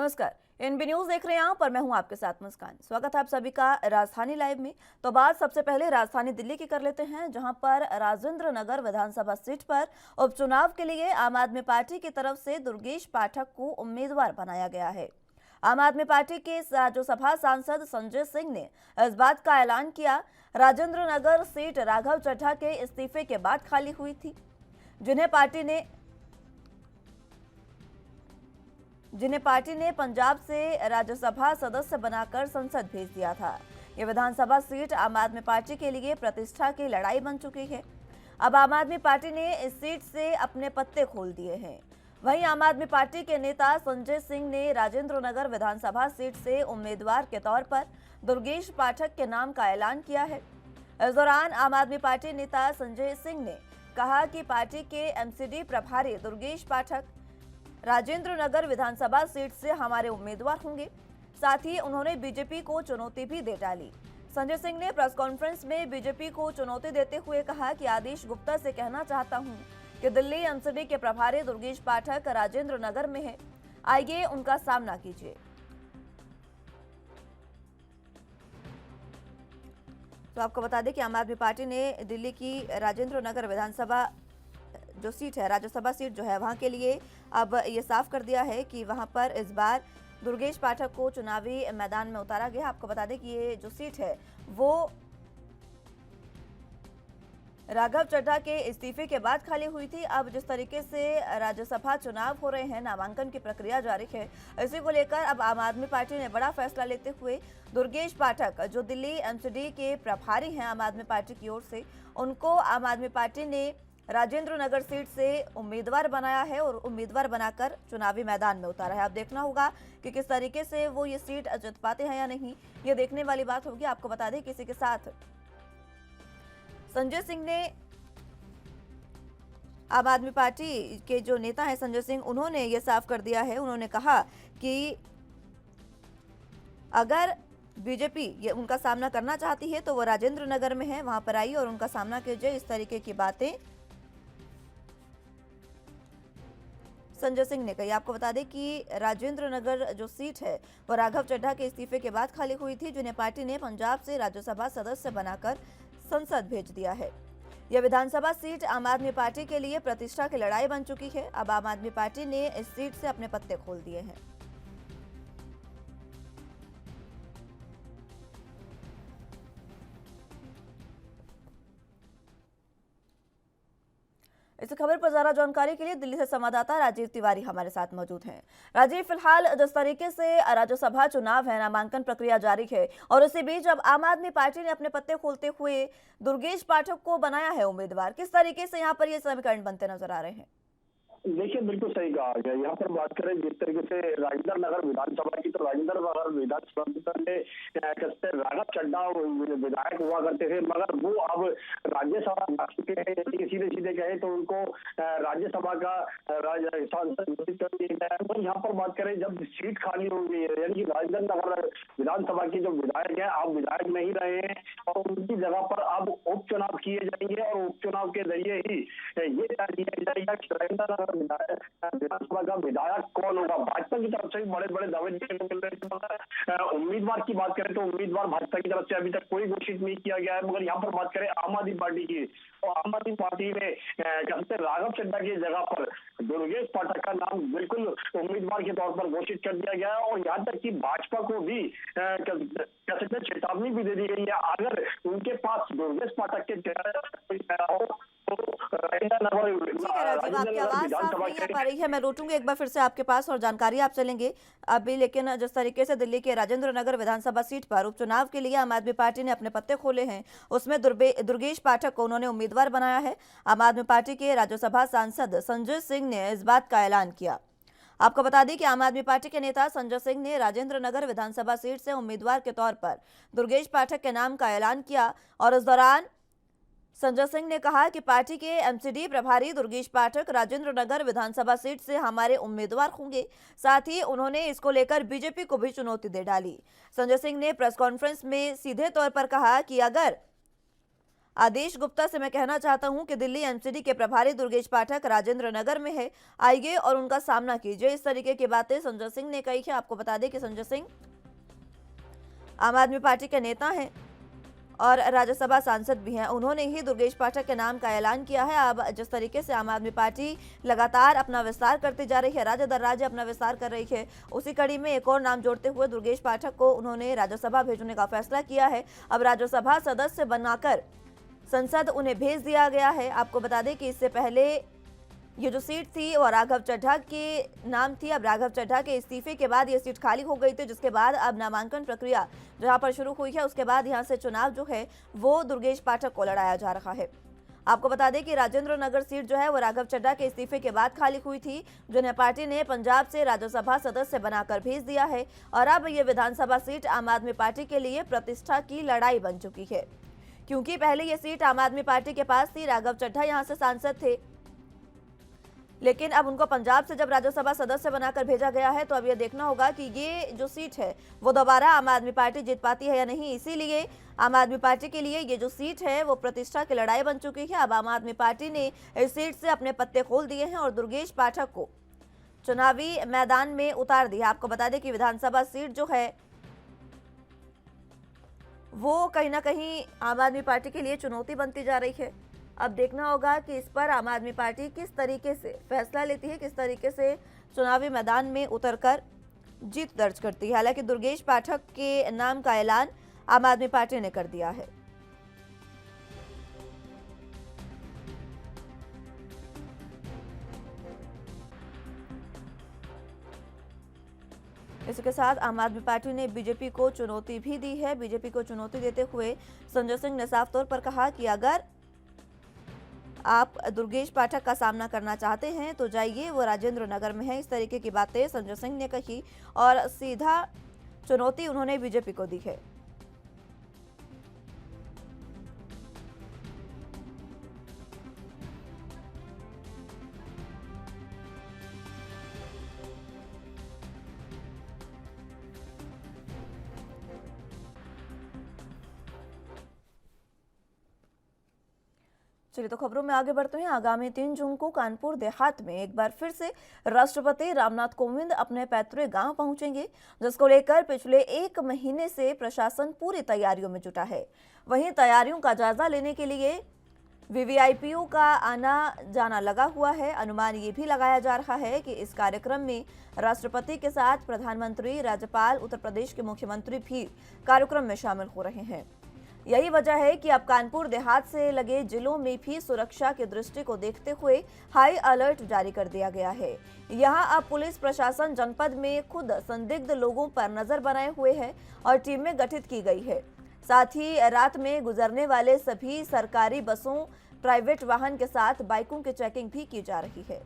नमस्कार, NB news देख रहे हैं आप और मैं हूं आपके साथ मुस्कान। स्वागत है आप सभी का राजधानी लाइव में। तो बात सबसे पहले राजधानी दिल्ली की कर लेते हैं, जहां पर राजेंद्र नगर विधानसभा सीट पर उपचुनाव के लिए आम आदमी पार्टी की तरफ से दुर्गेश पाठक को उम्मीदवार बनाया गया है। आम आदमी पार्टी के राज्यसभा सांसद संजय सिंह ने इस बात का ऐलान किया। राजेंद्र नगर सीट राघव चड्ढा के इस्तीफे के बाद खाली हुई थी, जिन्हें पार्टी ने पंजाब से राज्यसभा सदस्य बनाकर संसद भेज दिया था। ये विधानसभा सीट आम आदमी पार्टी के लिए प्रतिष्ठा की लड़ाई बन चुकी है। अब आम आदमी पार्टी ने इस सीट से अपने पत्ते खोल दिए हैं। वहीं आम आदमी पार्टी के नेता संजय सिंह ने राजेंद्र नगर विधानसभा सीट से उम्मीदवार के तौर पर दुर्गेश पाठक के नाम का ऐलान किया है। इस दौरान आम आदमी पार्टी नेता संजय सिंह ने कहा कि पार्टी के एमसीडी प्रभारी दुर्गेश पाठक राजेंद्र नगर विधानसभा सीट से हमारे उम्मीदवार होंगे। साथ ही उन्होंने बीजेपी को चुनौती भी दे डाली। संजय सिंह ने प्रेस कॉन्फ्रेंस में बीजेपी को चुनौती देते हुए कहा कि आदेश गुप्ता से कहना चाहता हूं कि दिल्ली एमसीडी के प्रभारी दुर्गेश पाठक राजेंद्र नगर में है, आइए उनका सामना कीजिए। तो आपको बता दें कि आम आदमी पार्टी ने दिल्ली की राजेंद्र नगर विधानसभा जो सीट है, राज्यसभा सीट जो है, वहां के लिए अब ये साफ कर दिया है कि वहां पर इस बार दुर्गेश पाठक को चुनावी मैदान में उतारा गया। आपको बता दें कि ये जो सीट है वो राघव चड्ढा के इस्तीफे के बाद खाली हुई थी। अब जिस तरीके से राज्यसभा चुनाव हो रहे हैं, नामांकन की प्रक्रिया जारी है, इसी को लेकर अब आम आदमी पार्टी ने बड़ा फैसला लेते हुए दुर्गेश पाठक, जो दिल्ली एमसीडी के प्रभारी हैं आम आदमी पार्टी की ओर से, उनको आम आदमी पार्टी ने राजेंद्र नगर सीट से उम्मीदवार बनाया है और उम्मीदवार बनाकर चुनावी मैदान में उतारा है। अब देखना होगा कि किस तरीके से वो ये सीट जीत पाते हैं या नहीं, ये देखने वाली बात होगी। आपको बता दें किसी के साथ संजय सिंह ने, आम आदमी पार्टी के जो नेता हैं संजय सिंह, उन्होंने ये साफ कर दिया है। उन्होंने कहा कि अगर बीजेपी ये उनका सामना करना चाहती है तो वो राजेंद्र नगर में है, वहां पर आइए और उनका सामना कीजिए। इस तरीके की बातें संजय सिंह ने कही। आपको बता दें कि राजेंद्र नगर जो सीट है वो राघव चड्ढा के इस्तीफे के बाद खाली हुई थी, जिन्हें पार्टी ने पंजाब से राज्यसभा सदस्य बनाकर संसद भेज दिया है। यह विधानसभा सीट आम आदमी पार्टी के लिए प्रतिष्ठा की लड़ाई बन चुकी है। अब आम आदमी पार्टी ने इस सीट से अपने पत्ते खोल दिए हैं। इस खबर पर ज्यादा जानकारी के लिए दिल्ली से संवाददाता राजीव तिवारी हमारे साथ मौजूद हैं। राजीव, फिलहाल जिस तरीके से राज्यसभा चुनाव है, नामांकन प्रक्रिया जारी है और इसी बीच अब आम आदमी पार्टी ने अपने पत्ते खोलते हुए दुर्गेश पाठक को बनाया है उम्मीदवार, किस तरीके से यहाँ पर ये समीकरण बनते नजर आ रहे हैं? देखिए, बिल्कुल सही कहा गया। यहाँ पर बात करें जिस तरीके से राजेंद्र नगर विधानसभा की, तो राजेंद्र नगर विधानसभा में राघव चड्ढा विधायक हुआ करते थे, मगर वो अब राज्यसभा जा चुके हैं। सीधे सीधे कहे तो उनको राज्यसभा का सांसद घोषित कर दिया गया है। तो यहाँ पर बात करें जब सीट खाली हो गई है, यानी कि राजेंद्र नगर विधानसभा की जो विधायक है अब विधायक नहीं रहे हैं और उनकी जगह पर अब उपचुनाव किए जाएंगे और उपचुनाव के जरिए ही ये तय किया जाएगा कि राजेंद्र नगर विधानसभा का विधायक कौन होगा। भाजपा की तरफ से भी बड़े बड़े दावे देखने को मिल रहे हैं। उम्मीदवार की बात करें तो उम्मीदवार भाजपा की तरफ से अभी तक कोई घोषित नहीं किया गया है, मगर यहाँ पर बात करें आम आदमी पार्टी की, तो आम आदमी पार्टी ने राघव चड्ढा की जगह पर दुर्गेश पाठक का नाम बिल्कुल उम्मीदवार के तौर पर घोषित कर दिया गया है और यहाँ तक कि भाजपा को भी चेतावनी भी दे दी गई है, अगर उनके पास दुर्गेश पाठक के आपकी आवाज साफ नहीं आ पा रही है, मैं लौटूंगी एक बार फिर से आपके पास और जानकारी आप चलेंगे अभी। लेकिन जिस तरीके से दिल्ली के राजेंद्र नगर विधानसभा सीट पर उपचुनाव के लिए आम आदमी पार्टी ने अपने पत्ते खोले हैं, उसमें दुर्गेश पाठक को उन्होंने उम्मीदवार बनाया है। आम आदमी पार्टी के राज्यसभा सांसद संजय सिंह ने इस बात का ऐलान किया। आपको बता दें कि आम आदमी पार्टी के नेता संजय सिंह ने राजेंद्र नगर विधानसभा सीट से उम्मीदवार के तौर पर दुर्गेश पाठक के नाम का ऐलान किया और इस दौरान संजय सिंह ने कहा कि पार्टी के एमसीडी प्रभारी दुर्गेश पाठक राजेंद्र नगर विधानसभा सीट से हमारे उम्मीदवार होंगे। साथ ही उन्होंने इसको लेकर बीजेपी को भी चुनौती दे डाली। संजय सिंह ने प्रेस कॉन्फ्रेंस में सीधे तौर पर कहा कि अगर आदेश गुप्ता से मैं कहना चाहता हूं कि दिल्ली एमसीडी के प्रभारी दुर्गेश पाठक राजेंद्र नगर में है, आइए और उनका सामना कीजिए। इस तरीके की बातें संजय सिंह ने कही है। आपको बता दें कि संजय सिंह आम आदमी पार्टी के नेता हैं और राज्यसभा सांसद भी हैं। उन्होंने ही दुर्गेश पाठक के नाम का ऐलान किया है। अब जिस तरीके से आम आदमी पार्टी लगातार अपना विस्तार करती जा रही है, राज्य दर राज्य अपना विस्तार कर रही है, उसी कड़ी में एक और नाम जोड़ते हुए दुर्गेश पाठक को उन्होंने राज्यसभा भेजने का फैसला किया है। अब राज्यसभा सदस्य बनाकर संसद उन्हें भेज दिया गया है। आपको बता दें कि इससे पहले ये जो सीट थी वो राघव चड्ढा के नाम थी। अब राघव चड्ढा के इस्तीफे के बाद ये सीट खाली हो गई थी, जिसके बाद अब नामांकन प्रक्रिया जहां पर शुरू हुई है, उसके बाद यहां से चुनाव जो है वो दुर्गेश पाठक को लड़ाया जा रहा है। आपको बता दें कि राजेंद्र नगर सीट जो है वो राघव चड्ढा के इस्तीफे के बाद खाली हुई थी, जिन्हें पार्टी ने पंजाब से राज्यसभा सदस्य बनाकर भेज दिया है। और अब ये विधानसभा सीट आम आदमी पार्टी के लिए प्रतिष्ठा की लड़ाई बन चुकी है, क्योंकि पहले ये सीट आम आदमी पार्टी के पास थी। राघव चड्ढा यहाँ से सांसद थे, लेकिन अब उनको पंजाब से जब राज्यसभा सदस्य बनाकर भेजा गया है, तो अब यह देखना होगा कि ये जो सीट है वो दोबारा आम आदमी पार्टी जीत पाती है या नहीं। इसीलिए आम आदमी पार्टी के लिए ये जो सीट है वो प्रतिष्ठा की लड़ाई बन चुकी है। अब आम आदमी पार्टी ने इस सीट से अपने पत्ते खोल दिए हैं और दुर्गेश पाठक को चुनावी मैदान में उतार दिया। आपको बता दें कि विधानसभा सीट जो है वो कहीं ना कहीं आम आदमी पार्टी के लिए चुनौती बनती जा रही है। अब देखना होगा कि इस पर आम आदमी पार्टी किस तरीके से फैसला लेती है, किस तरीके से चुनावी मैदान में उतरकर जीत दर्ज करती है। हालांकि दुर्गेश पाठक के नाम का ऐलान आम आदमी पार्टी ने कर दिया है। इसके साथ आम आदमी पार्टी ने बीजेपी को चुनौती भी दी है। बीजेपी को चुनौती देते हुए संजय सिंह ने साफ तौर पर कहा कि अगर आप दुर्गेश पाठक का सामना करना चाहते हैं तो जाइए, वो राजेंद्र नगर में है। इस तरीके की बातें संजय सिंह ने कही और सीधा चुनौती उन्होंने बीजेपी को दी है। चलिए तो खबरों में आगे बढ़ते हैं। आगामी 3 जून को कानपुर देहात में एक बार फिर से राष्ट्रपति रामनाथ कोविंद अपने पैतृक गांव पहुंचेंगे, जिसको लेकर पिछले 1 महीने से प्रशासन पूरी तैयारियों में जुटा है। वहीं तैयारियों का जायजा लेने के लिए वीवीआईपीओ का आना जाना लगा हुआ है। अनुमान ये भी लगाया जा रहा है कि इस कार्यक्रम में राष्ट्रपति के साथ प्रधानमंत्री, राज्यपाल, उत्तर प्रदेश के मुख्यमंत्री भी कार्यक्रम में शामिल हो रहे हैं। यही वजह है कि अब कानपुर देहात से लगे जिलों में भी सुरक्षा की दृष्टि को देखते हुए हाई अलर्ट जारी कर दिया गया है। यहां अब पुलिस प्रशासन जनपद में खुद संदिग्ध लोगों पर नजर बनाए हुए है और टीमें गठित की गई है। साथ ही रात में गुजरने वाले सभी सरकारी बसों, प्राइवेट वाहन के साथ बाइकों की चेकिंग भी की जा रही है।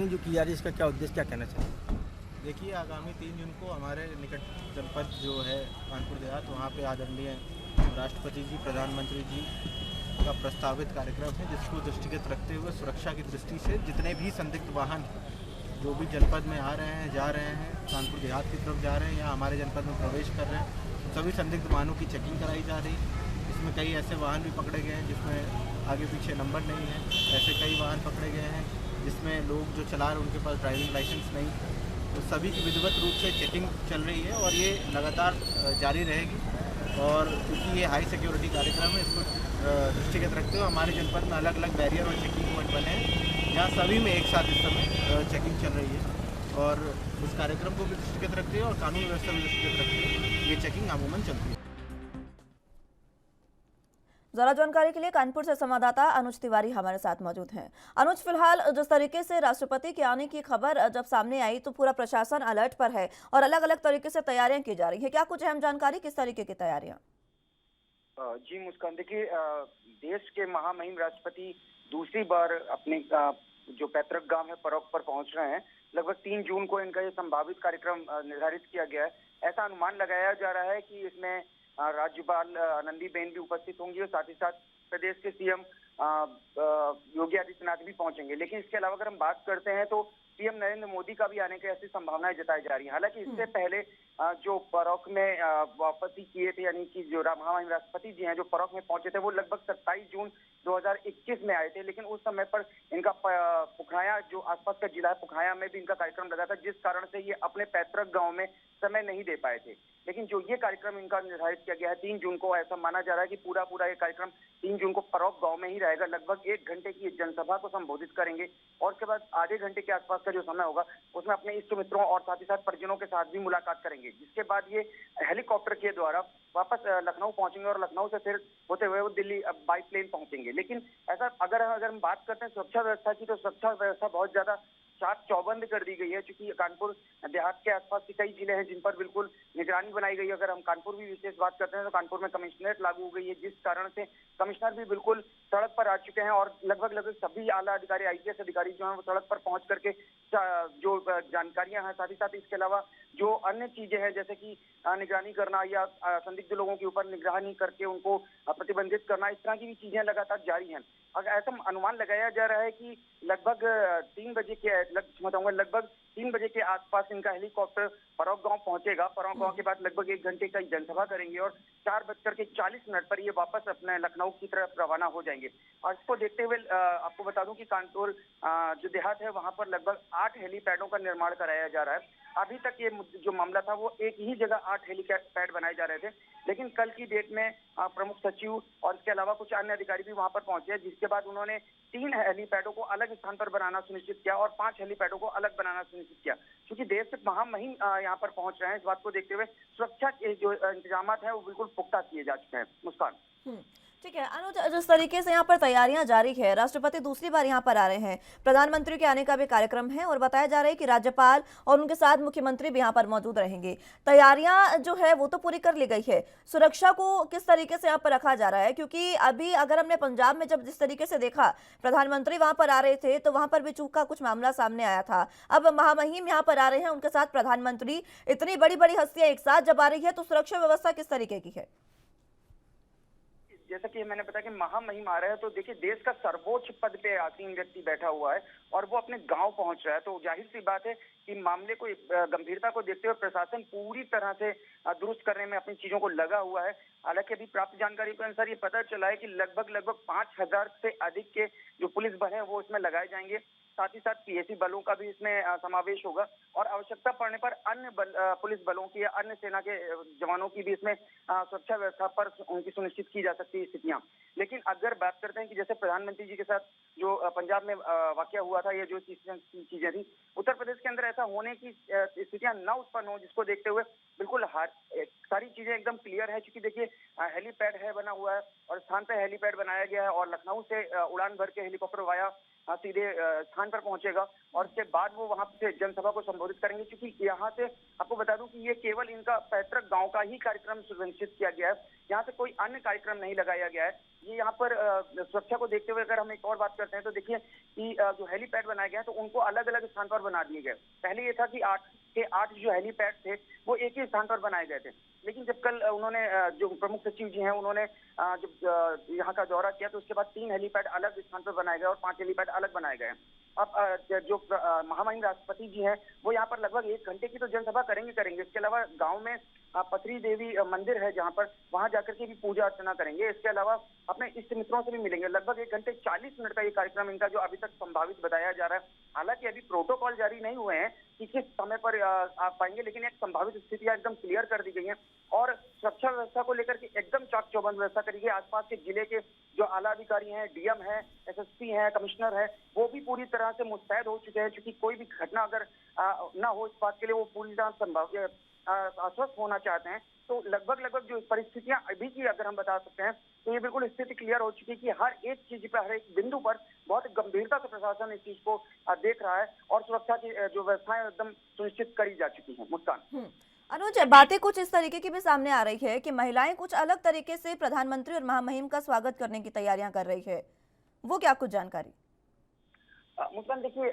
जो की जा रही है, इसका क्या उद्देश्य, क्या कहना चाहिए? देखिए, आगामी 3 जून को हमारे निकट जनपद जो है कानपुर देहात, वहाँ पे आदरणीय राष्ट्रपति जी, प्रधानमंत्री जी का प्रस्तावित कार्यक्रम है, जिसको दृष्टिगत रखते हुए सुरक्षा की दृष्टि से जितने भी संदिग्ध वाहन जो भी जनपद में आ रहे हैं, जा रहे हैं, कानपुर देहात की तरफ जा रहे हैं या हमारे जनपद में प्रवेश कर रहे हैं, सभी संदिग्ध वाहनों की चेकिंग कराई जा रही है। इसमें कई ऐसे वाहन भी पकड़े गए हैं जिसमें आगे पीछे नंबर नहीं है। ऐसे कई वाहन पकड़े गए हैं जिसमें लोग जो चला रहे हैं उनके पास ड्राइविंग लाइसेंस नहीं, तो सभी की विधिवत रूप से चेकिंग चल रही है और ये लगातार जारी रहेगी। और क्योंकि ये हाई सिक्योरिटी कार्यक्रम है, इसको दृष्टिगत रखते हुए हमारे जनपद में अलग अलग बैरियर और चेकिंग पॉइंट बने हैं, जहाँ सभी में एक साथ इस समय चेकिंग चल रही है। और उस कार्यक्रम को भी दृष्टिगत रखते हुए और कानून व्यवस्था भी दृष्टिगत रखते हुए ये चेकिंग अमूमन चलती है। ज्यादा जानकारी के लिए कानपुर से संवाददाता अनुज तिवारी हमारे साथ मौजूद हैं। अनुज, फिलहाल जिस तरीके से राष्ट्रपति के आने की खबर जब सामने आई तो पूरा प्रशासन अलर्ट पर है और अलग अलग तरीके से तैयारियां की जा रही है, क्या कुछ अहम जानकारी, किस तरीके की तैयारियां? जी मुस्कान, देखिए, देश के महामहिम राष्ट्रपति दूसरी बार अपने जो पैतृक गांव है परौख पर पहुंच रहे हैं। लगभग 3 जून को इनका ये संभावित कार्यक्रम निर्धारित किया गया है। ऐसा अनुमान लगाया जा रहा है कि इसमें राज्यपाल आनंदीबेन भी उपस्थित होंगी और साथ ही साथ प्रदेश के सीएम योगी आदित्यनाथ भी पहुंचेंगे। लेकिन इसके अलावा अगर हम बात करते हैं तो पीएम नरेंद्र मोदी का भी आने की ऐसी संभावनाएं जताई जा रही है। हालांकि इससे पहले जो परोक में वापसी किए थे, यानी कि जो महामहिम राष्ट्रपति जी हैं जो परोक में पहुंचे थे, वो लगभग 27 जून 2021 में आए थे। लेकिन उस समय पर इनका पुखाया, जो आसपास का जिला है पुखाया में भी इनका कार्यक्रम लगा था, जिस कारण से ये अपने पैतृक गांव में समय नहीं दे पाए थे। लेकिन जो ये कार्यक्रम इनका निर्धारित किया गया है 3 जून को, ऐसा माना जा रहा है कि पूरा ये कार्यक्रम 3 जून को परोक गांव में ही रहेगा। लगभग 1 घंटे की जनसभा को संबोधित करेंगे और उसके बाद आधे घंटे के आसपास का जो समय होगा उसमें अपने इष्ट मित्रों और साथ ही साथ परिजनों के साथ भी मुलाकात करेंगे, जिसके बाद ये हेलीकॉप्टर के द्वारा वापस लखनऊ पहुंचेंगे और लखनऊ से फिर होते हुए वो दिल्ली बाई प्लेन पहुंचेंगे। लेकिन ऐसा अगर हम बात करते हैं सुरक्षा व्यवस्था की, तो सुरक्षा व्यवस्था बहुत ज्यादा चाक चौबंद कर दी गई है, क्योंकि कानपुर देहात के आसपास के कई जिले हैं जिन पर बिल्कुल निगरानी बनाई गई है। अगर हम कानपुर भी विशेष बात करते हैं तो कानपुर में कमिश्नरेट लागू हो गई है, जिस कारण से कमिश्नर भी बिल्कुल सड़क पर आ चुके हैं और लगभग सभी आला अधिकारी, IPS अधिकारी जो हैं वो सड़क पर पहुंच करके जो जानकारियां हैं, साथ ही साथ इसके अलावा जो अन्य चीजें हैं जैसे कि निगरानी करना या संदिग्ध लोगों के ऊपर निगरानी करके उनको प्रतिबंधित करना, इस तरह की भी चीजें लगातार जारी हैं। अगर ऐसा अनुमान लगाया जा रहा है कि लगभग 3 बजे के लगभग 3 बजे के आसपास इनका हेलीकॉप्टर परोक गांव पहुंचेगा। परोक गांव के बाद लगभग 1 घंटे का जनसभा करेंगे और 4:40 पर ये वापस अपने लखनऊ की तरफ रवाना हो जाएंगे। और इसको देखते हुए आपको बता दूं कि कानपुर जो देहात है वहां पर लगभग 8 हेलीपैडों का निर्माण कराया जा रहा है। अभी तक ये जो मामला था वो एक ही जगह 8 हेलीपैड बनाए जा रहे थे, लेकिन कल की डेट में प्रमुख सचिव और इसके अलावा कुछ अन्य अधिकारी भी वहां पर पहुंचे, जिसके बाद उन्होंने 3 हेलीपैडों को अलग स्थान पर बनाना सुनिश्चित किया और 5 हेलीपैडों को अलग बनाना सुनिश्चित किया। क्योंकि देश से महामहिम यहाँ पर पहुंच रहे हैं, इस बात को देखते हुए सुरक्षा के जो इंतजाम है वो बिल्कुल पुख्ता किए जा चुके हैं। मुस्कान। ठीक है अनुज, जिस तरीके से यहाँ पर तैयारियां जारी है, राष्ट्रपति दूसरी बार यहाँ पर आ रहे हैं, प्रधानमंत्री के आने का भी कार्यक्रम है और बताया जा रहा है कि राज्यपाल और उनके साथ मुख्यमंत्री भी यहाँ पर मौजूद रहेंगे। तैयारियां जो है वो तो पूरी कर ली गई है, सुरक्षा को किस तरीके से यहाँ पर रखा जा रहा है? क्योंकि अभी अगर हमने पंजाब में जब जिस तरीके से देखा प्रधानमंत्री वहां पर आ रहे थे तो वहां पर भी चूक का कुछ मामला सामने आया था। अब महामहिम यहाँ पर आ रहे हैं, उनके साथ प्रधानमंत्री, इतनी बड़ी बड़ी हस्तियां एक साथ जब आ रही है तो सुरक्षा व्यवस्था किस तरीके की है? जैसा कि मैंने बताया कि महामहिम आ रहा है, तो देखिए देश का सर्वोच्च पद पे आसीन व्यक्ति बैठा हुआ है और वो अपने गांव पहुंच रहा है, तो जाहिर सी बात है कि मामले को गंभीरता को देखते हुए प्रशासन पूरी तरह से दुरुस्त करने में अपनी चीजों को लगा हुआ है। हालांकि अभी प्राप्त जानकारी के अनुसार ये पता चला है कि लगभग 5000 से अधिक के जो पुलिस बल हैं वो इसमें लगाए जाएंगे। साथ ही साथ PSC बलों का भी इसमें समावेश होगा और आवश्यकता पड़ने पर अन्य पुलिस बलों की या अन्य सेना के जवानों की भी इसमें सुरक्षा व्यवस्था पर उनकी सुनिश्चित की जा सकती है स्थितियां। लेकिन अगर बात करते हैं कि जैसे प्रधानमंत्री जी के साथ जो पंजाब में वाकया हुआ था, ये जो चीजें थी, उत्तर प्रदेश के अंदर ऐसा होने की स्थितियां न उत्पन्न हो, जिसको देखते हुए बिल्कुल सारी चीजें एकदम क्लियर है। क्योंकि देखिए हेलीपैड है बना हुआ है और स्थान पे हेलीपैड बनाया गया है और लखनऊ से उड़ान भर के हेलीकॉप्टर वाया सीधे स्थान पर पहुंचेगा और उसके बाद वो वहां से जनसभा को संबोधित करेंगे। क्योंकि यहाँ से आपको बता दूं कि ये केवल इनका पैतृक गांव का ही कार्यक्रम सुनिश्चित किया गया है, यहाँ से कोई अन्य कार्यक्रम नहीं लगाया गया है। ये यहाँ पर सुरक्षा को देखते हुए अगर हम एक और बात करते हैं तो देखिए कि जो हेलीपैड बनाए गए हैं तो उनको अलग अलग स्थान पर बना दिए गए। पहले ये था कि 8 के 8 जो हेलीपैड थे वो एक ही स्थान पर बनाए गए थे, लेकिन जब कल उन्होंने जो प्रमुख सचिव जी हैं उन्होंने जब यहाँ का दौरा किया तो उसके बाद 3 हेलीपैड अलग स्थान पर बनाए गए और 5 हेलीपैड अलग बनाए गए। अब जो महामहिम राष्ट्रपति जी हैं वो यहाँ पर लगभग 1 घंटे की तो जनसभा करेंगे। इसके अलावा गांव में पथरी देवी मंदिर है जहाँ पर, वहां जाकर के भी पूजा अर्चना करेंगे। इसके अलावा अपने इष्ट मित्रों से भी मिलेंगे। लगभग 1 घंटे 40 मिनट का ये कार्यक्रम इनका जो अभी तक संभावित बताया जा रहा है। हालांकि अभी प्रोटोकॉल जारी नहीं हुए हैं कि किस समय पर आप पाएंगे, लेकिन एक संभावित स्थितियां एकदम क्लियर कर दी गई हैं और सुरक्षा व्यवस्था को लेकर के एकदम चाक चौबंद व्यवस्था करी गई। आसपास के जिले के जो आला अधिकारी हैं, DM है, SSP है, कमिश्नर है, वो भी पूरी तरह से मुस्तैद हो चुके हैं। क्योंकि कोई भी घटना अगर न हो, इस बात के लिए वो पूरी तरह आश्वस्त होना चाहते हैं। तो लगभग जो परिस्थितियां अभी की अगर हम बता सकते हैं तो ये बिल्कुल स्थिति क्लियर हो चुकी है कि हर एक चीज पर, हर एक बिंदु पर बहुत गंभीरता से प्रशासन इस चीज को देख रहा है और सुरक्षा की जो व्यवस्थाएं एकदम सुनिश्चित करी जा चुकी है। मुस्कान। अनुज, बातें कुछ इस तरीके की भी सामने आ रही है कि महिलाएं कुछ अलग तरीके से प्रधानमंत्री और महामहिम का स्वागत करने की तैयारियां कर रही है, वो क्या कुछ जानकारी? मुस्कान, देखिए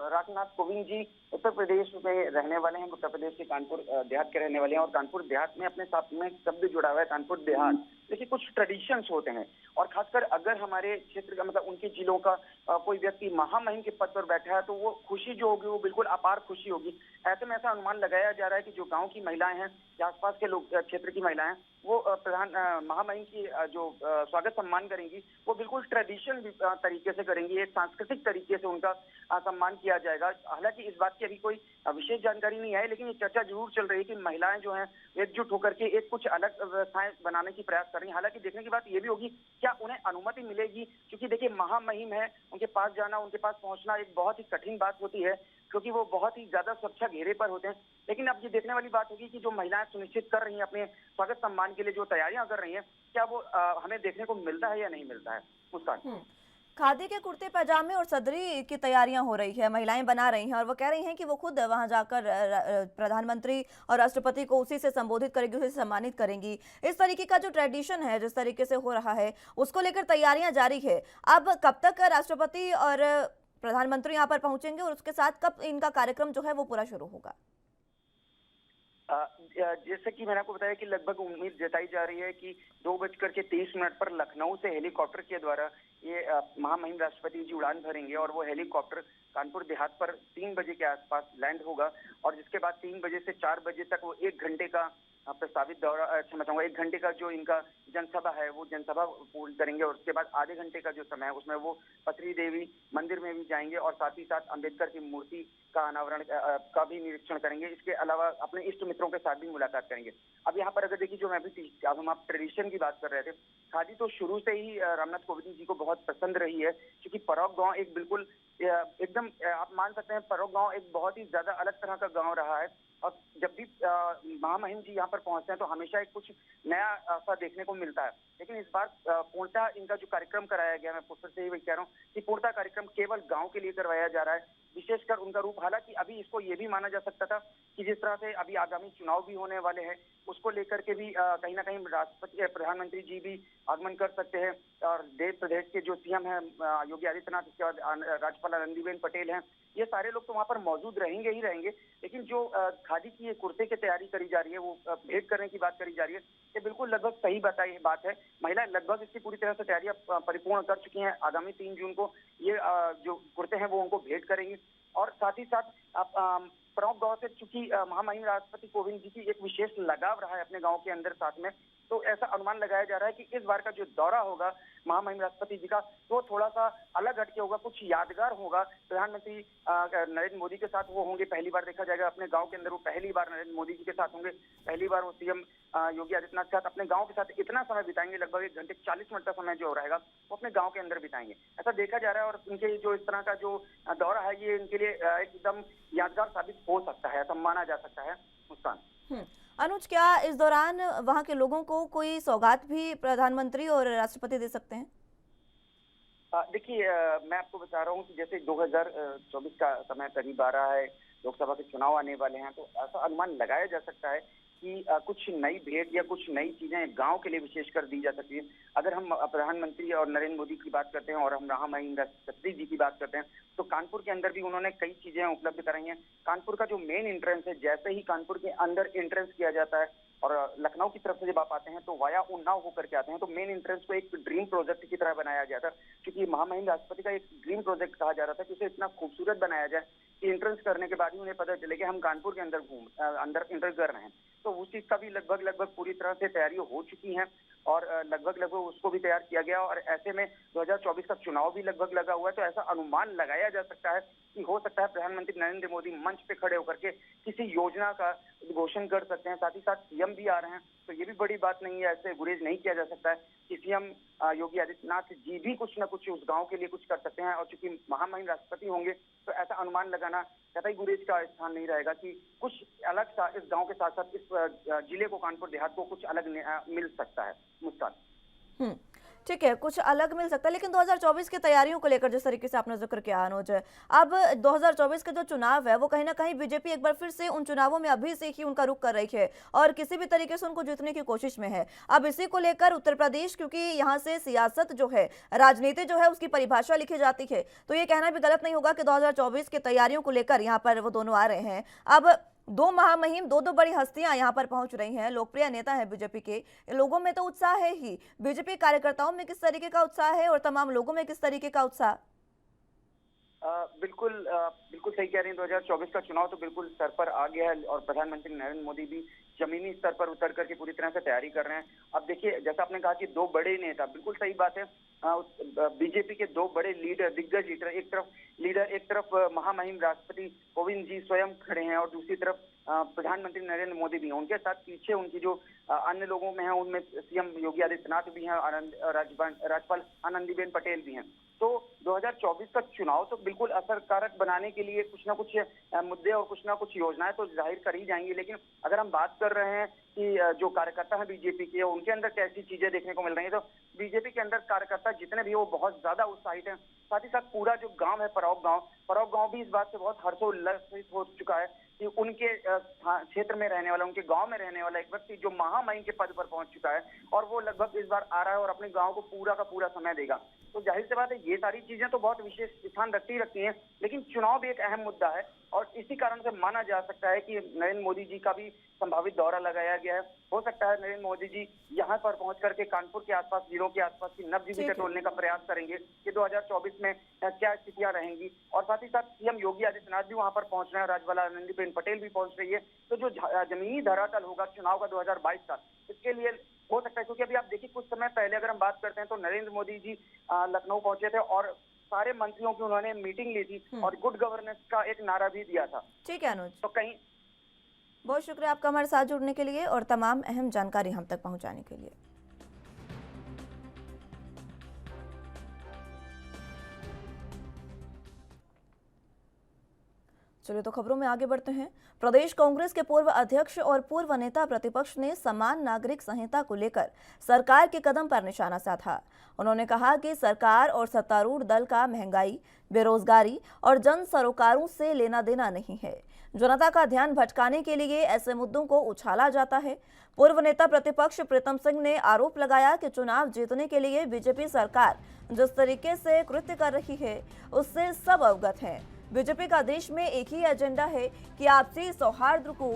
राष्ट्रनाथ कोविंद जी उत्तर प्रदेश में रहने वाले हैं, उत्तर प्रदेश के कानपुर देहात के रहने वाले हैं और कानपुर देहात में अपने साथ में शब्द जुड़ा हुआ है कानपुर देहात। देखिए कुछ ट्रेडिशंस होते हैं और खासकर अगर हमारे क्षेत्र का मतलब उनके जिलों का कोई व्यक्ति महामहिम के पद पर बैठा है तो वो खुशी जो होगी वो बिल्कुल अपार खुशी होगी। ऐसे में ऐसा अनुमान लगाया जा रहा है कि जो गांव की महिलाएं हैं या आसपास के लोग क्षेत्र की महिलाएं वो प्रधान महामहिम की जो स्वागत सम्मान करेंगी वो बिल्कुल ट्रेडिशन तरीके से करेंगी, एक सांस्कृतिक तरीके से उनका सम्मान किया जाएगा। हालांकि इस बात की अभी कोई विशेष जानकारी नहीं आई, लेकिन ये चर्चा जरूर चल रही है कि महिलाएं जो हैं एकजुट होकर के एक कुछ अलग व्यवस्थाएं बनाने की प्रयास कर रही हैं। हालांकि देखने की बात ये भी होगी क्या उन्हें अनुमति मिलेगी, क्योंकि देखिए महामहिम है, उनके पास जाना उनके पास पहुंचना एक बहुत ही कठिन बात होती है क्योंकि वो बहुत ही ज्यादा सुरक्षा घेरे पर होते हैं। लेकिन अब ये देखने वाली बात होगी कि जो महिलाएं सुनिश्चित कर रही हैं अपने स्वागत सम्मान के लिए जो तैयारियां कर रही हैं क्या वो हमें देखने को मिलता है या नहीं मिलता है। मुस्कान, खादी के कुर्ते पैजामे और सदरी की तैयारियां हो रही है, महिलाएं बना रही हैं और वो कह रही हैं कि वो खुद वहां जाकर प्रधानमंत्री और राष्ट्रपति को उसी से संबोधित करेंगी, उसे सम्मानित करेंगी। इस तरीके का जो ट्रेडिशन है जिस तरीके से हो रहा है उसको लेकर तैयारियां जारी है। अब कब तक राष्ट्रपति और प्रधानमंत्री यहाँ पर पहुंचेंगे और उसके साथ कब इनका कार्यक्रम जो है वो पूरा शुरू होगा? जैसे कि मैंने आपको बताया कि लगभग उम्मीद जताई जा रही है कि 2:23 पर लखनऊ से हेलीकॉप्टर के द्वारा ये महामहिम राष्ट्रपति जी उड़ान भरेंगे और वो हेलीकॉप्टर कानपुर देहात पर 3 बजे के आसपास लैंड होगा और जिसके बाद 3 बजे से 4 बजे तक वो 1 घंटे का प्रस्तावित दौरा, क्षमा चाहूंगा 1 घंटे का जो इनका जनसभा है वो जनसभा पूर्ण करेंगे और उसके बाद आधे घंटे का जो समय है उसमें वो पथरी देवी मंदिर में भी जाएंगे और साथ ही साथ अंबेडकर की मूर्ति का अनावरण का भी निरीक्षण करेंगे। इसके अलावा अपने इष्ट मित्रों के साथ भी मुलाकात करेंगे। अब यहाँ पर अगर देखिए जो मैं भी अब हम आप ट्रेडिशन की बात कर रहे थे, खादी तो शुरू से ही रामनाथ कोविंद जी को बहुत पसंद रही है क्योंकि परौक गांव एक बिल्कुल एकदम आप मान सकते हैं परौक गांव एक बहुत ही ज्यादा अलग तरह का गांव रहा है और जब भी महामहिम जी यहाँ पर पहुंचते हैं तो हमेशा एक कुछ नया सा देखने को मिलता है। लेकिन इस बार पूर्णतः इनका जो कार्यक्रम कराया गया, मैं पुस्तक से ही कह रहा हूँ कि पूर्णतः कार्यक्रम केवल गांव के लिए करवाया जा रहा है, विशेषकर उनका रूप। हालांकि अभी इसको ये भी माना जा सकता था कि जिस तरह से अभी आगामी चुनाव भी होने वाले हैं उसको लेकर के भी कहीं ना कहीं राष्ट्रपति प्रधानमंत्री जी भी आगमन कर सकते हैं और देश प्रदेश के जो सीएम हैं योगी आदित्यनाथ, इसके बाद राज्यपाल आनंदीबेन पटेल हैं, ये सारे लोग तो वहां पर मौजूद रहेंगे ही रहेंगे। लेकिन जो खादी की ये कुर्ते की तैयारी करी जा रही है, वो भेंट करने की बात करी जा रही है, ये बिल्कुल लगभग सही बात है। महिलाएं लगभग इसकी पूरी तरह से तैयारियां परिपूर्ण कर चुकी हैं। आगामी 3 जून को ये जो कुर्ते हैं वो उनको भेंट करेंगी और साथ ही साथ प्रमुख गांव से चूंकि महामहिम राष्ट्रपति कोविंद जी की एक विशेष लगाव रहा है अपने गांव के अंदर साथ में, तो ऐसा अनुमान लगाया जा रहा है कि इस बार का जो दौरा होगा महामहिम राष्ट्रपति जी का तो थोड़ा सा अलग हटके होगा, कुछ यादगार होगा। प्रधानमंत्री नरेंद्र मोदी के साथ वो होंगे, पहली बार देखा जाएगा अपने गांव के अंदर, वो पहली बार नरेंद्र मोदी जी के साथ होंगे, पहली बार वो सीएम योगी आदित्यनाथ के साथ अपने गांव के साथ इतना समय बिताएंगे, लगभग 1 घंटे 40 मिनट का समय जो रहेगा वो अपने गांव के अंदर बिताएंगे, ऐसा देखा जा रहा है। और इनके जो इस तरह का जो दौरा है ये इनके लिए एकदम यादगार साबित हो सकता है, ऐसा माना जा सकता है। मुस्कान, अनुज, क्या इस दौरान वहां के लोगों को कोई सौगात भी प्रधानमंत्री और राष्ट्रपति दे सकते हैं? देखिए मैं आपको बता रहा हूँ कि जैसे 2024 का समय करीब आ रहा है, लोकसभा के चुनाव आने वाले हैं, तो ऐसा अनुमान लगाया जा सकता है कि कुछ नई भेंट या कुछ नई चीजें गांव के लिए विशेषकर दी जा सकती है। अगर हम प्रधानमंत्री और नरेंद्र मोदी की बात करते हैं और हम महामहिम राष्ट्रपति जी की बात करते हैं तो कानपुर के अंदर भी उन्होंने कई चीजें उपलब्ध कराई हैं। कानपुर का जो मेन एंट्रेंस है, जैसे ही कानपुर के अंदर एंट्रेंस किया जाता है और लखनऊ की तरफ से जब आप आते हैं तो वाया उन्नाव होकर के आते हैं, तो मेन एंट्रेंस को एक ड्रीम प्रोजेक्ट की तरह बनाया गया था, क्योंकि महामहिम राष्ट्रपति का एक ड्रीम प्रोजेक्ट कहा जा रहा था कि उसे इतना खूबसूरत बनाया जाए कि एंट्रेंस करने के बाद ही उन्हें पता चले कि हम कानपुर के अंदर एंटर कर रहे हैं। तो उस चीज का भी लगभग पूरी तरह से तैयारी हो चुकी है और लगभग उसको भी तैयार किया गया और ऐसे में 2024 का चुनाव भी लगभग लगा हुआ है। तो ऐसा अनुमान लगाया जा सकता है कि हो सकता है प्रधानमंत्री नरेंद्र मोदी मंच पे खड़े होकर के किसी योजना का घोषण कर सकते हैं। साथ ही साथ सीएम भी आ रहे हैं, तो ये भी बड़ी बात नहीं है, ऐसे गुरेज नहीं किया जा सकता है कि सीएम योगी आदित्यनाथ जी भी कुछ न कुछ उस गांव के लिए कुछ कर सकते हैं। और चूंकि महामहिम राष्ट्रपति होंगे तो ऐसा अनुमान लगाना कतई गुरेज का स्थान नहीं रहेगा कि कुछ अलग सा इस गांव के साथ साथ इस जिले को, कानपुर देहात को कुछ अलग मिल सकता है। मुस्कान, ठीक है, कुछ अलग मिल सकता है, लेकिन 2024 की तैयारियों को लेकर जिस तरीके से आपने जिक्र किया अनुज, अब 2024 के जो चुनाव है वो कहीं ना कहीं बीजेपी एक बार फिर से उन चुनावों में अभी से ही उनका रुख कर रही है और किसी भी तरीके से उनको जीतने की कोशिश में है। अब इसी को लेकर उत्तर प्रदेश, क्योंकि यहाँ से सियासत जो है, राजनीति जो है, उसकी परिभाषा लिखी जाती है, तो ये कहना भी गलत नहीं होगा कि 2024 की तैयारियों को लेकर यहाँ पर वो दोनों आ रहे हैं। अब दो महामहिम, दो बड़ी हस्तियां यहां पर पहुंच रही हैं, लोकप्रिय नेता हैं बीजेपी के। लोगों में तो उत्साह है ही, बीजेपी कार्यकर्ताओं में किस तरीके का उत्साह है और तमाम लोगों में किस तरीके का उत्साह? बिल्कुल सही कह रही हैं। 2024 का चुनाव तो बिल्कुल सर पर आ गया है और प्रधानमंत्री नरेंद्र मोदी भी जमीनी स्तर पर उतर करके पूरी तरह से तैयारी कर रहे हैं। अब देखिए, जैसा आपने कहा कि दो बड़े नेता, बिल्कुल सही बात है। बीजेपी के दो बड़े लीडर, दिग्गज लीडर, एक तरफ महामहिम राष्ट्रपति कोविंद जी स्वयं खड़े हैं और दूसरी तरफ प्रधानमंत्री नरेंद्र मोदी भी हैं। उनके साथ पीछे उनकी जो अन्य लोगों में है, उनमें सीएम योगी आदित्यनाथ भी हैं, राज्यपाल आनंदीबेन पटेल भी हैं। तो 2024 का चुनाव तो बिल्कुल असरकारक बनाने के लिए कुछ ना कुछ मुद्दे और कुछ ना कुछ योजनाएं तो जाहिर कर ही जाएंगी। लेकिन अगर हम बात कर रहे हैं कि जो कार्यकर्ता हैं बीजेपी के, उनके अंदर कैसी चीजें देखने को मिल रही है, तो बीजेपी के अंदर कार्यकर्ता जितने भी वो बहुत ज्यादा उत्साहित हैं। साथ ही साथ पूरा जो गांव है परौब गांव भी इस बात से बहुत हर्षोल्लासित हो चुका है कि उनके क्षेत्र में रहने वाला, उनके गांव में रहने वाला एक व्यक्ति जो महामहिम के पद पर पहुंच चुका है और वो लगभग इस बार आ रहा है और अपने गांव को पूरा का पूरा समय देगा। तो जाहिर सी बात है, ये सारी चीजें तो बहुत विशेष स्थान रखती हैं, लेकिन चुनाव भी एक अहम मुद्दा है और इसी कारण से माना जा सकता है कि नरेंद्र मोदी जी का भी संभावित दौरा लगाया गया है। हो सकता है नरेंद्र मोदी जी यहाँ पर पहुंच करके कानपुर के आसपास, जिलों के आसपास की नब्ज भी टटोलने का प्रयास करेंगे कि 2024 में क्या स्थितियां रहेंगी। और साथ ही साथ सीएम योगी आदित्यनाथ भी वहां पर पहुंच रहे हैं, राज्यपाल आनंदीबेन पटेल भी पहुंच रही है। तो जो जमीनी धरातल होगा चुनाव का 2022 का, इसके लिए हो सकता है, क्योंकि अभी आप देखिए कुछ समय पहले अगर हम बात करते हैं तो नरेंद्र मोदी जी लखनऊ पहुंचे थे और सारे मंत्रियों की उन्होंने मीटिंग ली थी और गुड गवर्नेंस का एक नारा भी दिया था। ठीक है अनुज, तो कहीं बहुत शुक्रिया आपका हमारे साथ जुड़ने के लिए और तमाम अहम जानकारी हम तक पहुंचाने के लिए। चलिए तो खबरों में आगे बढ़ते हैं। प्रदेश कांग्रेस के पूर्व अध्यक्ष और पूर्व नेता प्रतिपक्ष ने समान नागरिक संहिता को लेकर सरकार के कदम पर निशाना साधा। उन्होंने कहा कि सरकार और सत्तारूढ़ दल का महंगाई, बेरोजगारी और जन सरोकारों से लेना देना नहीं है। जनता का ध्यान भटकाने के लिए ऐसे मुद्दों को उछाला जाता है। पूर्व नेता प्रतिपक्ष प्रीतम सिंह ने आरोप लगाया कि चुनाव जीतने के लिए बीजेपी सरकार जिस तरीके से कृत्य कर रही है उससे सब अवगत हैं। बीजेपी का देश में एक ही एजेंडा है कि आपसी सौहार्द को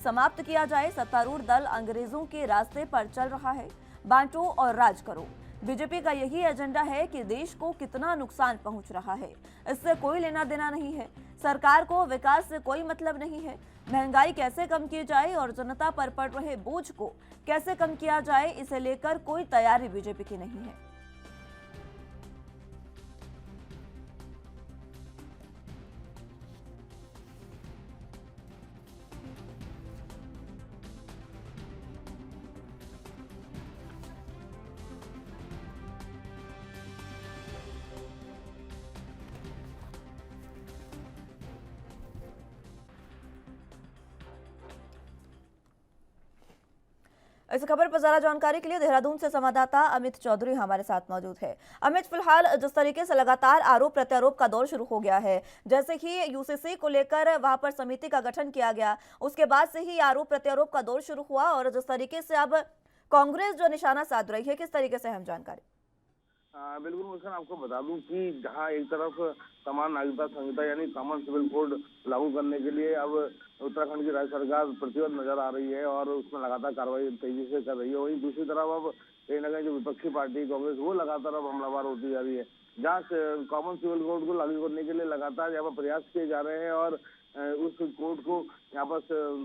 समाप्त किया जाए। सत्तारूढ़ दल अंग्रेजों के रास्ते पर चल रहा है, बांटो और राज करो। बीजेपी का यही एजेंडा है कि देश को कितना नुकसान पहुंच रहा है, इससे कोई लेना देना नहीं है। सरकार को विकास से कोई मतलब नहीं है। महंगाई कैसे कम की जाए और जनता पर पड़ रहे बोझ को कैसे कम किया जाए, इसे लेकर कोई तैयारी बीजेपी की नहीं है। इस खबर पर ज्यादा जानकारी के लिए देहरादून से संवाददाता अमित चौधरी हमारे साथ मौजूद है। अमित, फिलहाल जिस तरीके से लगातार आरोप प्रत्यारोप का दौर शुरू हो गया है, जैसे ही यूसीसी को लेकर वहां पर समिति का गठन किया गया, उसके बाद से ही आरोप प्रत्यारोप का दौर शुरू हुआ और जिस तरीके से अब कांग्रेस जो निशाना साध रही है, किस तरीके से हम जानकारी? बिल्कुल मुस्कान, आपको बता दूं कि जहां एक तरफ समान नागरिकता संहिता यानी कॉमन सिविल कोड लागू करने के लिए अब उत्तराखंड की राज्य सरकार प्रतिबद्ध नजर आ रही है और उसमें लगातार कार्रवाई तेजी से कर रही है, वहीं दूसरी तरफ अब कहीं ना कहीं जो विपक्षी पार्टी कांग्रेस वो लगातार अब हमलावर होती जा रही है। जहाँ कॉमन सिविल कोड को लागू करने के लिए लगातार यहाँ पर प्रयास किए जा रहे हैं और उस कोड को यहाँ पर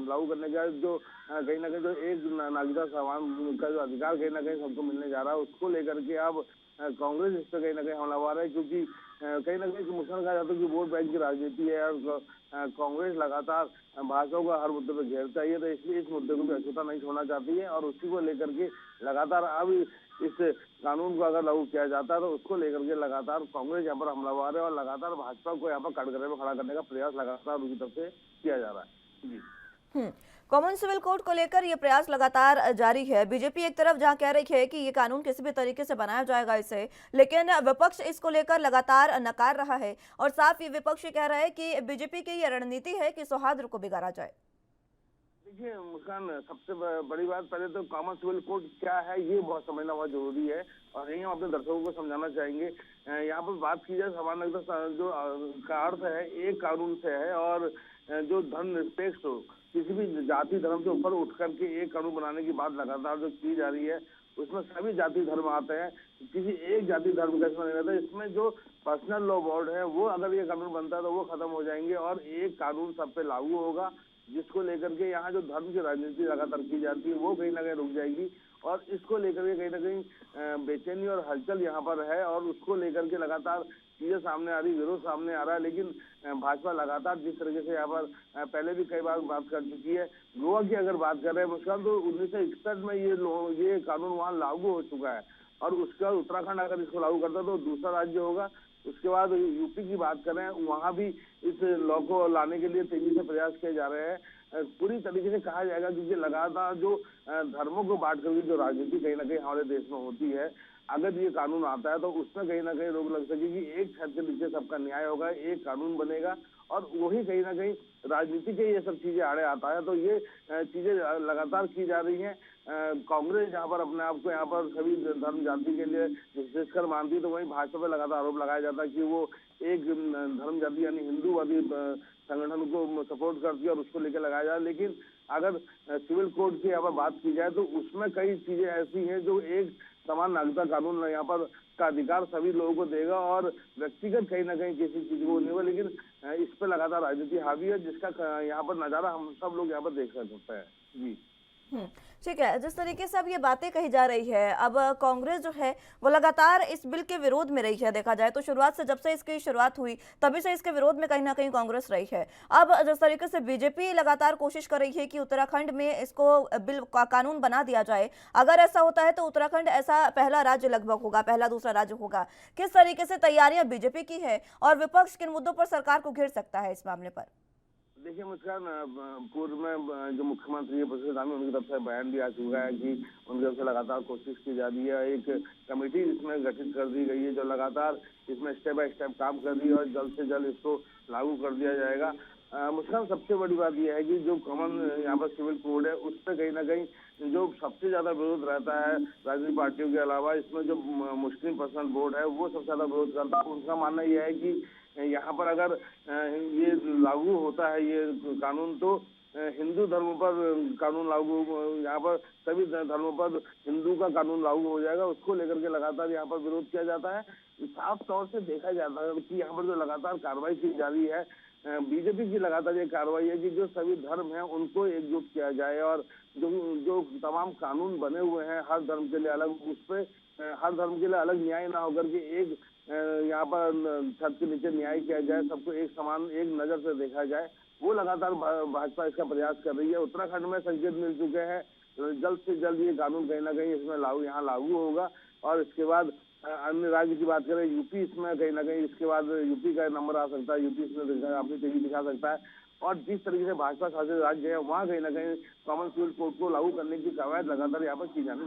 लागू करने का जो कहीं ना कहीं जो एक नागरिकता समान का जो अधिकार कहीं ना कहीं सबको मिलने जा रहा है, उसको लेकर के अब कांग्रेस इस पर कहीं ना कहीं हमलावर है, क्योंकि कहीं ना कहीं मुस्लिम कहा जाता है कि वोट बैंक की राजनीति है और कांग्रेस लगातार भाजपा को हर मुद्दे पर घेरता है, तो इसलिए इस मुद्दे को भी अछूता नहीं छोड़ना चाहती है और उसी को लेकर के लगातार अब इस कानून को अगर लागू किया जाता है तो उसको लेकर के लगातार कांग्रेस यहाँ पर हमलावर है और लगातार भाजपा को यहाँ पर कटघरे में खड़ा करने का प्रयास लगातार उनकी तरफ से किया जा रहा है। जी कॉमन सिविल कोड को लेकर ये प्रयास लगातार जारी है। बीजेपी एक तरफ जहां कह रही है कि ये कानून किसी भी तरीके से बनाया जाएगा इसे, लेकिन विपक्ष इसको लेकर लगातार नकार रहा है और साफ ये विपक्ष कह रहा है कि बीजेपी की ये रणनीति है कि सौहार्द को बिगाड़ा जाए। देखिए मुस्कान, सबसे बड़ी बात पहले तो कॉमन सिविल कोड क्या है ये बहुत समझना बहुत जरूरी है और यही हम अपने दर्शकों को समझाना चाहेंगे। यहाँ पर बात की जाए समान नागरिकता जो का अर्थ है एक कानून से है और जो धर्मनिरपेक्ष हो, किसी भी जाति धर्म से ऊपर उठ करके एक कानून बनाने की बात लगातार जो की जा रही है उसमें सभी जाति धर्म आते हैं, किसी एक जाति धर्म का इसमें नहीं रहता। इसमें जो पर्सनल लॉ बोर्ड है वो अगर ये कानून बनता है तो वो खत्म हो जाएंगे और एक कानून सब पे लागू होगा, जिसको लेकर के यहाँ जो धर्म की राजनीति लगातार की जाती है वो कहीं ना कहीं रुक जाएगी और इसको लेकर के कहीं ना कहीं बेचैनी और हलचल यहाँ पर है और उसको लेकर के लगातार चीजें सामने आ रही, विरोध सामने आ रहा है। लेकिन भाजपा लगातार जिस तरीके से यहाँ पर पहले भी कई बार बात कर चुकी है, गोवा की अगर बात कर रहे हैं मुस्कान, तो 1961 में ये कानून वहाँ लागू हो चुका है और उसके बाद उत्तराखंड अगर इसको लागू करता तो दूसरा राज्य होगा। उसके बाद यूपी की बात करें, वहाँ भी इस लॉ को लाने के लिए तेजी से प्रयास किए जा रहे हैं। पूरी तरीके से कहा जाएगा क्योंकि लगातार जो धर्मों को बांट करके जो राजनीति कहीं ना कहीं हमारे देश में होती है, अगर ये कानून आता है तो उसमें कहीं ना कहीं रोक लग सकेगी। एक छत के नीचे सबका न्याय होगा, एक कानून बनेगा और वही कहीं ना कहीं राजनीति के ये सब चीजें आड़े आता है। तो ये चीजें लगातार की जा रही हैं। कांग्रेस जहाँ पर अपने आप को यहाँ पर सभी धर्म जाति के लिए विशेषकर मानती है, तो वहीं भाजपा पर लगातार आरोप लगाया जाता है कि वो एक धर्म जाति यानी हिंदूवादी संगठन को सपोर्ट करती है और उसको लेकर लगाया जाए। लेकिन अगर सिविल कोड की यहाँ पर बात की जाए तो उसमें कई चीजें ऐसी हैं जो एक समान नागरिकता कानून यहाँ पर का अधिकार सभी लोगों को देगा और व्यक्तिगत कहीं ना कहीं किसी चीज को नहीं होगा। लेकिन इस पर लगातार राजनीति हावी है जिसका यहाँ पर नजारा हम सब लोग यहाँ पर देख सकते हैं। जी ठीक है, जिस तरीके से अब ये बातें कही जा रही है, अब कांग्रेस जो है वो लगातार इस बिल के विरोध में रही है। देखा जाए तो शुरुआत से, जब से इसकी शुरुआत हुई तभी से इसके विरोध में कहीं ना कहीं कांग्रेस रही है। अब जिस तरीके से बीजेपी लगातार कोशिश कर रही है कि उत्तराखंड में इसको बिल का कानून बना दिया जाए, अगर ऐसा होता है तो उत्तराखंड ऐसा पहला राज्य लगभग होगा, पहला दूसरा राज्य होगा। किस तरीके से तैयारियां बीजेपी की है और विपक्ष किन मुद्दों पर सरकार को घेर सकता है इस मामले पर? देखिए मुस्कान, पूर्व में जो मुख्यमंत्री है उनकी तरफ से बयान भी आ चुका है कि उनकी तरफ से लगातार कोशिश की जा रही है। एक कमेटी इसमें गठित कर दी गई है जो लगातार इसमें स्टेप बाय स्टेप काम कर रही है और जल्द से जल्द इसको लागू कर दिया जाएगा। मुस्कान, सबसे बड़ी बात यह है कि जो कॉमन यहाँ पर सिविल कोड है उस पर कहीं ना कहीं जो सबसे ज्यादा विरोध रहता है राजनीतिक पार्टियों के अलावा, इसमें जो मुस्लिम पर्सनल बोर्ड है वो सबसे ज्यादा विरोध करता है। उनका मानना यह है कि यहाँ पर अगर ये लागू होता है ये कानून तो हिंदू धर्मों पर कानून लागू, यहाँ पर सभी धर्मों पर हिंदू का कानून लागू हो जाएगा। उसको लेकर के लगातार यहाँ पर विरोध किया जाता है। साफ तौर से देखा जाता है कि यहाँ पर जो लगातार कार्रवाई की जा रही है, बीजेपी की लगातार ये कार्रवाई है कि जो सभी धर्म हैं उनको एकजुट किया जाए और जो तमाम कानून बने हुए हैं हर धर्म के लिए अलग, उस पर हर धर्म के लिए अलग न्याय ना होकर के एक यहाँ पर छत के नीचे न्याय किया जाए, सबको एक समान एक नजर से देखा जाए। वो लगातार भाजपा इसका प्रयास कर रही है। उत्तराखंड में संकेत मिल चुके हैं, जल्द से जल्द ये कानून कहीं ना कहीं इसमें यहाँ लागू होगा और इसके बाद अन्य राज्य की बात करें, यूपी इसमें कहीं ना कहीं इसके बाद यूपी का नंबर आ सकता है, यूपी इसमें अपनी तेजी दिखा सकता है और जिस तरीके से भाजपा शासित राज्य है वहाँ कहीं ना कहीं कॉमन सिविल कोड को लागू करने की कवायद लगातार यहाँ पर की जानी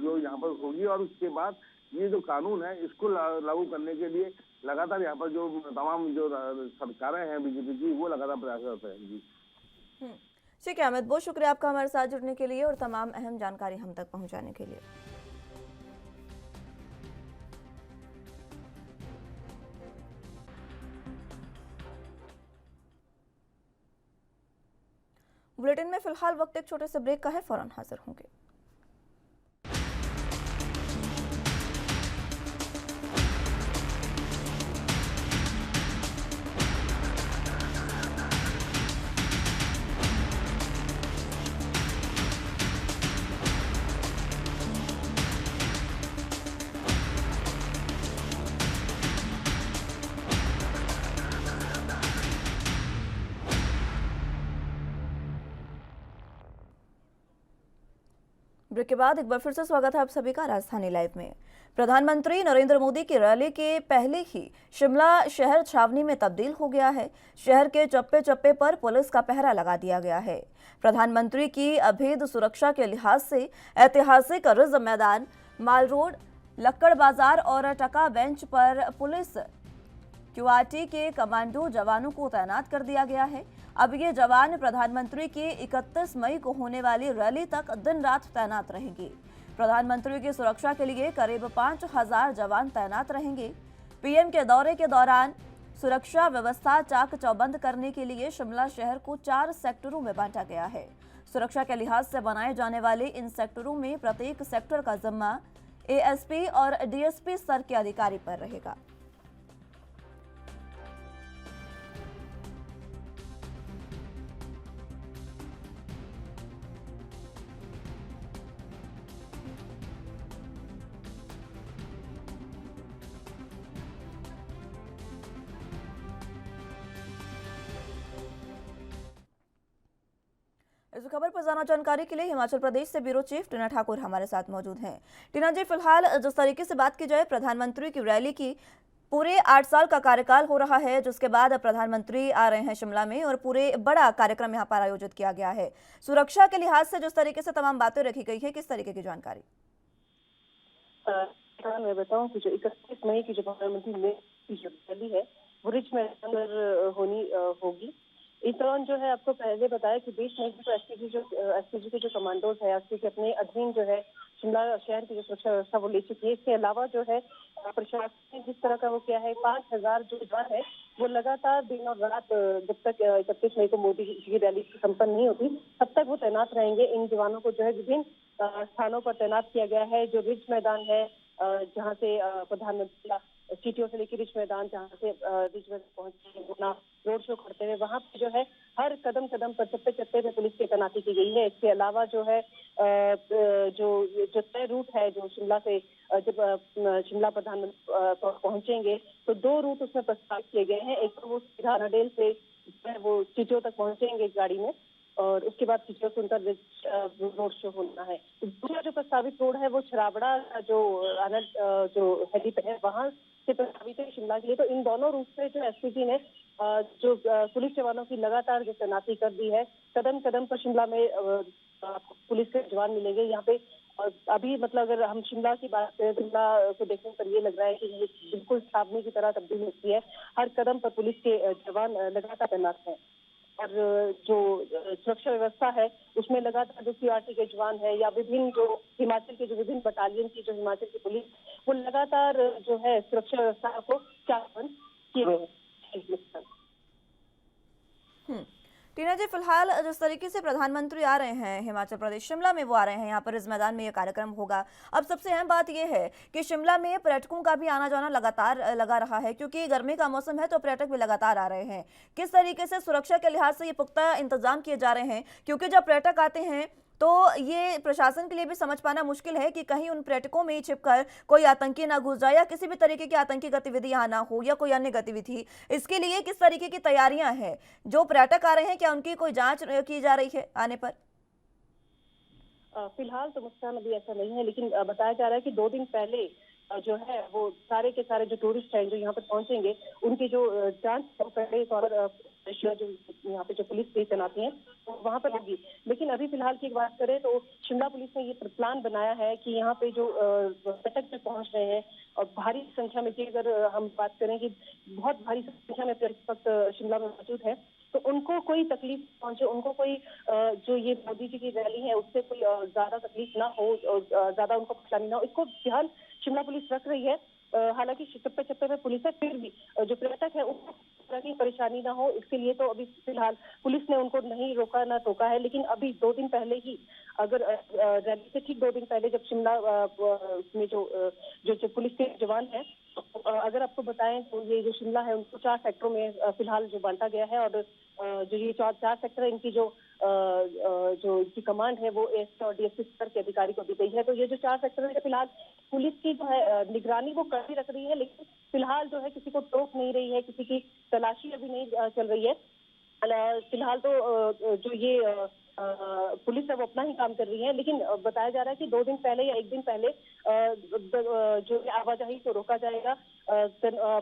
जो यहाँ पर होगी और उसके बाद ये जो कानून है इसको लागू करने के लिए लगातार यहाँ पर जो तमाम जो सरकारें हैं बीजेपी की वो लगातार प्रयास करते हैं। जी ठीक है अमित, बहुत शुक्रिया आपका हमारे साथ जुड़ने के लिए और तमाम अहम जानकारी हम तक पहुंचाने के लिए। बुलेटिन में फिलहाल वक्त एक छोटे से ब्रेक का है, फौरन हाजिर होंगे। ब्रेक के बाद एक बार फिर से स्वागत है आप सभी का राजधानी लाइव में। प्रधानमंत्री नरेंद्र मोदी की रैली के पहले ही शिमला शहर छावनी में तब्दील हो गया है। शहर के चप्पे चप्पे पर पुलिस का पहरा लगा दिया गया है। प्रधानमंत्री की अभेद सुरक्षा के लिहाज से ऐतिहासिक रिज मैदान, माल रोड, लक्कड़ बाजार और टका बेंच पर पुलिस क्यूआरटी के कमांडो जवानों को तैनात कर दिया गया है। अब ये जवान प्रधानमंत्री की 31 मई को होने वाली रैली तक दिन रात तैनात रहेंगे। प्रधानमंत्री की सुरक्षा के लिए करीब 5000 जवान तैनात रहेंगे। पीएम के दौरे के दौरान सुरक्षा व्यवस्था चाक चौबंद करने के लिए शिमला शहर को 4 सेक्टरों में बांटा गया है। सुरक्षा के लिहाज से बनाए जाने वाले इन सेक्टरों में प्रत्येक सेक्टर का जिम्मा एएसपी और डीएसपी स्तर के अधिकारी पर रहेगा। इस खबर पर ज्यादा जानकारी के लिए हिमाचल प्रदेश से ब्यूरो चीफ टीना ठाकुर हमारे साथ मौजूद हैं। टीना जी, फिलहाल जिस तरीके से बात की जाए प्रधानमंत्री की रैली की, पूरे 8 साल का कार्यकाल हो रहा है, जिसके बाद प्रधानमंत्री आ रहे हैं शिमला में और पूरे बड़ा कार्यक्रम यहां पर आयोजित किया गया है। सुरक्षा के लिहाज से जिस तरीके से तमाम बातें रखी गई है, किस तरीके की जानकारी? मैं बताऊं कि जो 31 मई की जो प्रधानमंत्री की जो रैली है वो रिच मैदान होगी। इस दौरान जो है आपको पहले बताया कि 20 मई को एसपीजी के जो कमांडोज है एसपी के अपने अधीन जो है शिमला शहर की जो सुरक्षा व्यवस्था वो ले चुकी है। इसके अलावा जो है प्रशासन ने जिस तरह का वो किया है, 5000 जो जवान है वो लगातार दिन और रात जब तक 31 मई को मोदी जी की रैली संपन्न नहीं होती तब तक वो तैनात रहेंगे। इन जवानों को जो है विभिन्न स्थानों पर तैनात किया गया है। जो रिच मैदान है जहाँ से प्रधानमंत्री सीटीओ से लेकर रिच मैदान, जहाँ से रिच मैदान पहुंचे अपना रोड शो करते हुए, वहाँ पे जो है हर कदम कदम पर चप्पे चप्पे पे पुलिस की तैनाती की गई है। इसके अलावा जो है जो तय रूट है जो शिमला से जब शिमला प्रधानमंत्री पहुंचेंगे तो 2 रूट उसमें प्रस्तावित किए गए हैं। एक तो वो सीधा नडेल से वो सीटीओ तक पहुंचेंगे गाड़ी में और उसके बाद सीटीओ से उनका रोड शो होना है। तो दूसरा जो प्रस्तावित रोड है वो छराबड़ा जो हेलीपैड है वहां से प्रस्तावित है शिमला के लिए। तो इन दोनों रूट से जो एसपीजी ने जो पुलिस जवानों की लगातार जो तैनाती कर दी है, कदम कदम पर शिमला में पुलिस के जवान मिलेंगे। यहाँ पे अभी मतलब अगर हम शिमला की बात करें, शिमला को देखने पर ये लग रहा है कि ये बिल्कुल छावनी की तरह तब्दील होती है। हर कदम पर पुलिस के जवान लगातार तैनात हैं और जो सुरक्षा व्यवस्था है उसमें लगातार जो क्यूआरटी के जवान है या विभिन्न जो हिमाचल के जो विभिन्न बटालियन की जो हिमाचल की पुलिस वो लगातार जो है सुरक्षा व्यवस्था को चाकबंद किए हुए हैं। टीना जी, फिलहाल जिस तरीके से प्रधानमंत्री आ रहे हैं हिमाचल प्रदेश शिमला में, वो आ रहे हैं यहाँ पर इस मैदान में ये कार्यक्रम होगा। अब सबसे अहम बात ये है कि शिमला में पर्यटकों का भी आना जाना लगातार लगा रहा है, क्योंकि गर्मी का मौसम है तो पर्यटक भी लगातार आ रहे हैं। किस तरीके से सुरक्षा के लिहाज से ये पुख्ता इंतजाम किए जा रहे हैं, क्योंकि जब पर्यटक आते हैं तो ये प्रशासन के लिए भी समझ पाना मुश्किल है कि कहीं उन पर्यटकों में ही छिपकर कोई आतंकी ना घुस जाए या किसी भी तरीके की आतंकी गतिविधि यहाँ ना हो या कोई अन्य गतिविधि। इसके लिए किस तरीके की तैयारियां हैं? जो पर्यटक आ रहे हैं क्या उनकी कोई जांच की जा रही है आने पर? फिलहाल तो मुस्कान अभी ऐसा नहीं है, लेकिन बताया जा रहा है कि 2 दिन पहले जो है वो सारे के सारे जो टूरिस्ट हैं जो यहाँ पर पहुंचेंगे उनकी जो जांच पहले जो यहाँ पे जो पुलिस की तैनाती है तो वहाँ पर होगी। लेकिन अभी फिलहाल की बात करें तो शिमला पुलिस ने ये प्लान बनाया है कि यहाँ पे जो पर्यटक जो पहुंच रहे हैं और भारी संख्या में, अगर हम बात करें कि बहुत भारी संख्या में पर्यटक शिमला में मौजूद है तो उनको कोई तकलीफ पहुंचे, उनको कोई जो ये मोदी जी की रैली है उससे कोई ज्यादा तकलीफ ना हो और ज्यादा उनको परेशानी ना हो, इसको ध्यान शिमला पुलिस रख रही है। हालांकि चप्पे चप्पे पे पुलिस है, फिर भी जो पर्यटक है उनको तरह की परेशानी ना हो इसके लिए तो अभी फिलहाल पुलिस ने उनको नहीं रोका ना टोका है। लेकिन अभी 2 दिन पहले ही, अगर रैली से ठीक 2 दिन पहले जब शिमला में जो पुलिस के जवान है, अगर आपको बताएं तो ये जो शिमला है उनको 4 सेक्टरों में फिलहाल जो बांटा गया है और जो ये 4 सेक्टर है इनकी जो इनकी कमांड है वो एएसपी और डीएसपी स्तर के अधिकारी को दी गई है। तो ये जो 4 सेक्टर है फिलहाल पुलिस की जो है निगरानी वो कर ही रख रही है, लेकिन फिलहाल जो है किसी को टोक नहीं रही है, किसी की तलाशी अभी नहीं चल रही है। फिलहाल तो जो ये पुलिस है वो अपना ही काम कर रही है, लेकिन बताया जा रहा है कि 2 दिन पहले या 1 दिन पहले जो आवाजाही को रोका जाएगा।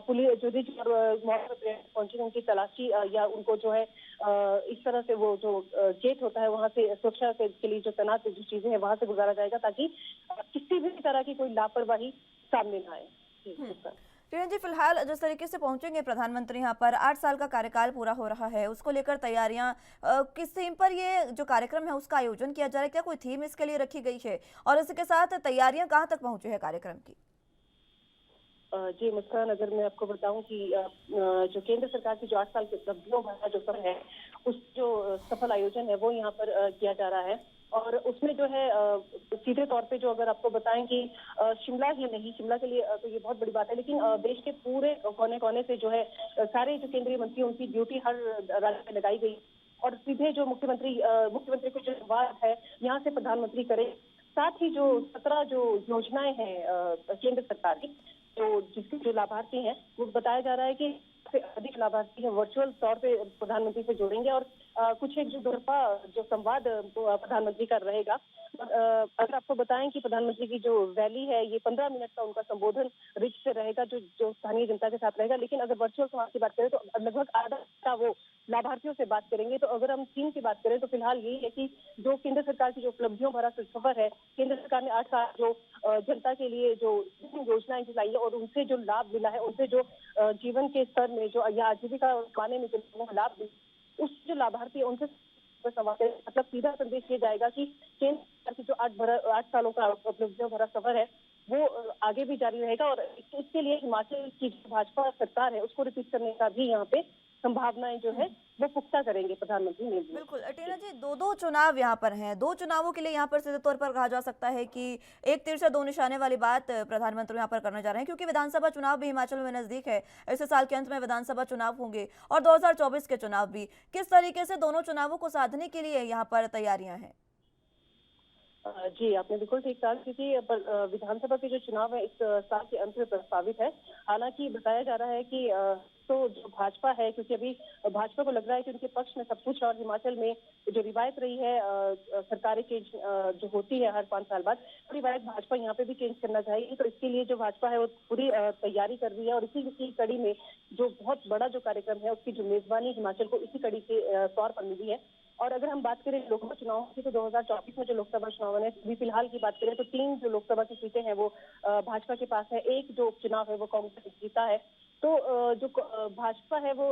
पुलिस जो रिच और मौके पर पहुंचे उनकी तलाशी या उनको जो है इस तरह से वो जो गेट होता है वहां से सुरक्षा के लिए जो तैनात जो चीजें हैं वहां से गुजारा जाएगा, ताकि किसी भी तरह की कोई लापरवाही सामने न आए। किरण जी, फिलहाल जिस तरीके से पहुंचेंगे प्रधानमंत्री यहाँ पर, 8 साल का कार्यकाल पूरा हो रहा है, उसको लेकर तैयारियां किस थीम पर ये जो कार्यक्रम है उसका आयोजन किया जा रहा है? क्या कोई थीम इसके लिए रखी गई है और इसके साथ तैयारियां कहाँ तक पहुंची है कार्यक्रम की? जी मुस्कान, अगर मैं आपको बताऊं कि जो केंद्र सरकार की जो 8 साल के उपलब्धियों भरा जो सफर है, उस जो सफल आयोजन है वो यहाँ पर किया जा रहा है। और उसमें जो है सीधे तौर पे जो अगर आपको बताएं कि शिमला ही नहीं, शिमला के लिए तो ये बहुत बड़ी बात है, लेकिन देश के पूरे कोने कोने से जो है सारे जो केंद्रीय मंत्री उनकी ड्यूटी हर राज्य में लगाई गई और सीधे जो मुख्यमंत्री को जो संवाद है यहाँ से प्रधानमंत्री करे। साथ ही जो 17 जो योजनाएं हैं केंद्र सरकार की, तो जिसके जो लाभार्थी हैं वो बताया जा रहा है कि अधिक लाभार्थी हैं वर्चुअल तौर पे प्रधानमंत्री से जोड़ेंगे और कुछ एक जो दोरफा जो संवाद प्रधानमंत्री का रहेगा। अगर आपको बताएं कि प्रधानमंत्री की जो रैली है ये 15 मिनट का उनका संबोधन रिच से रहेगा, जो स्थानीय जनता के साथ रहेगा, लेकिन अगर वर्चुअल संवाद की बात करें तो लगभग आधा घंटा वो लाभार्थियों से बात करेंगे। तो अगर हम थीम की बात करें तो फिलहाल यही है कि जो केंद्र सरकार की जो उपलब्धियों भरा सफर है, केंद्र सरकार ने 8 साल जो जनता के लिए जो योजनाएं चलाई है और उनसे जो लाभ मिला है, उनसे जो जीवन के स्तर में जो या आजीविका पाने में जो लाभ मिला, उस जो लाभार्थी है उनसे मतलब सीधा संदेश ये जाएगा कि केंद्र सरकार की जो 8 सालों का उपलब्धियों भरा सफर है वो आगे भी जारी रहेगा और इसके लिए हिमाचल की जो भाजपा सरकार है उसको रिपीट करने का भी यहाँ पे संभावनाएं जो है वो पुख्ता करेंगे प्रधानमंत्री ने। बिल्कुल टीना जी, दो चुनाव यहाँ पर हैं, 2 चुनावों के लिए यहाँ पर सीधे तौर पर कहा जा सकता है कि एक तीर से 2 निशाने वाली बात प्रधानमंत्री यहाँ पर करने जा रहे हैं, क्योंकि विधानसभा चुनाव भी हिमाचल में नजदीक है। इस साल के अंत में विधानसभा चुनाव होंगे और 2024 के चुनाव भी। किस तरीके से दोनों चुनावों को साधने के लिए यहाँ पर तैयारियां हैं? जी आपने बिल्कुल ठीक कहा, क्योंकि विधानसभा के जो चुनाव है इस साल के अंत में प्रस्तावित है। हालांकि बताया जा रहा है कि तो जो भाजपा है, क्योंकि अभी भाजपा को लग रहा है कि उनके पक्ष में सब कुछ और हिमाचल में जो रिवायत रही है सरकारी चेंज जो होती है हर 5 साल बाद, रिवायत भाजपा यहाँ पे भी चेंज करना चाहेगी। तो इसके लिए जो भाजपा है वो पूरी तैयारी कर रही है और इसी कड़ी में जो बहुत बड़ा जो कार्यक्रम है उसकी जो मेजबानी हिमाचल को इसी कड़ी के तौर पर मिली है। और अगर हम बात करें लोकसभा चुनाव की तो 2024 में जो लोकसभा चुनाव है अभी फिलहाल की बात करें तो 3 जो लोकसभा की सीटें हैं वो भाजपा के पास है, एक जो उपचुनाव है वो कांग्रेस जीता है। तो जो भाजपा है वो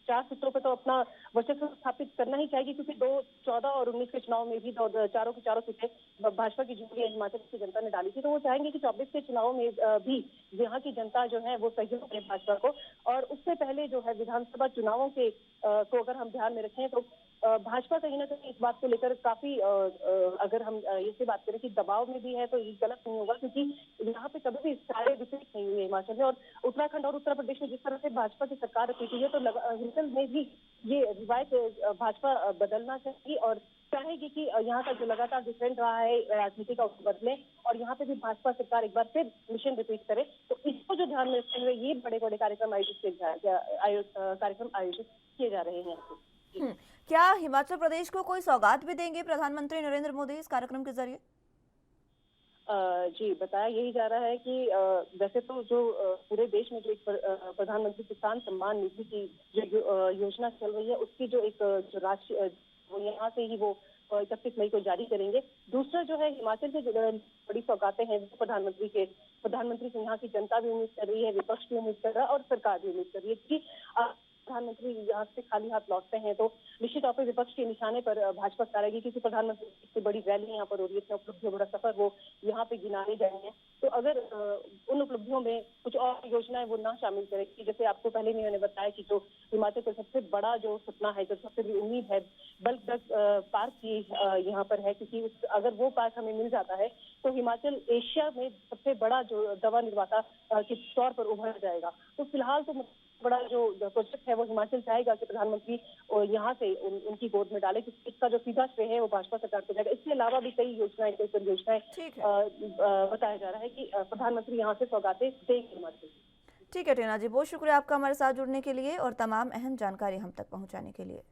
4 सीटों पर तो अपना वर्चस्व स्थापित करना ही चाहेगी, क्योंकि 2014 और 19 के चुनाव में भी चारों की चारों सीटें भाजपा की जुड़ी हिमाचल की जनता ने डाली थी। तो वो चाहेंगे कि 24 के चुनाव में भी यहाँ की जनता जो है वो सहयोग करे भाजपा को। और उससे पहले जो है विधानसभा चुनावों के को अगर हम ध्यान में रखें तो भाजपा कहीं ना कहीं इस बात को लेकर काफी अगर हम ये बात करें कि दबाव में भी है तो ये गलत नहीं होगा, क्योंकि यहाँ पे कभी भी सारे विपरीत नहीं हुए हिमाचल में। और उत्तराखंड और उत्तर प्रदेश में जिस तरह से भाजपा की सरकार रखी हुई है तो हिमाचल में भी ये रिवायत भाजपा बदलना चाहिए और चाहेगी कि यहाँ का जो लगातार जो ट्रेंड रहा है राजनीति का उसको बदले और यहाँ पे भी भाजपा सरकार एक बार फिर मिशन रिपीट करे। तो इसको जो ध्यान में रखते हुए ये बड़े बड़े कार्यक्रम आयोजित किए जा रहे हैं। क्या हिमाचल प्रदेश को कोई सौगात भी देंगे प्रधानमंत्री नरेंद्र मोदी इस कार्यक्रम के जरिए? जी बताया यही जा रहा है कि वैसे तो जो पूरे देश में जो एक प्रधानमंत्री किसान सम्मान निधि की जो योजना चल रही है उसकी जो एक जो राशि वो यहाँ से ही वो 31 मई को जारी करेंगे। दूसरा जो है हिमाचल के जो बड़ी सौगातें हैं वो प्रधानमंत्री से यहाँ की जनता भी उम्मीद कर रही है, विपक्ष भी उम्मीद कर रहा है और सरकार भी उम्मीद कर रही है कि प्रधानमंत्री यहाँ से खाली हाथ लौटते हैं तो निश्चित तौर पर विपक्ष के निशाने पर भाजपा करेगी, क्योंकि प्रधानमंत्री की बड़ी रैली यहाँ पर हो रही है, इतना उपलब्धियों बड़ा सफर वो यहाँ पे गिनाने जाएंगे। तो अगर उन उपलब्धियों में कुछ और योजनाएं वो ना शामिल करेगी, जैसे आपको पहले मैंने बताया कि जो हिमाचल का सबसे बड़ा जो सपना है, जो सबसे बड़ी उम्मीद है बल्क ड्रग पार्क की यहाँ पर है, क्योंकि अगर वो पार्क हमें मिल जाता है तो हिमाचल एशिया में सबसे बड़ा जो दवा निर्माता के तौर पर उभर जाएगा। तो फिलहाल तो बड़ा जो प्रोजेक्ट है वो हिमाचल चाहेगा कि प्रधानमंत्री यहाँ से उनकी गोद में डाले, क्योंकि इसका जो सीधा श्रेय है वो भाजपा सरकार को जाएगा। इसके अलावा भी कई योजनाएं कई परियोजनाएं बताया जा रहा है कि प्रधानमंत्री यहाँ से सौगातें देंगे हिमाचल। ठीक है टीना जी, बहुत शुक्रिया आपका हमारे साथ जुड़ने के लिए और तमाम अहम जानकारी हम तक पहुँचाने के लिए।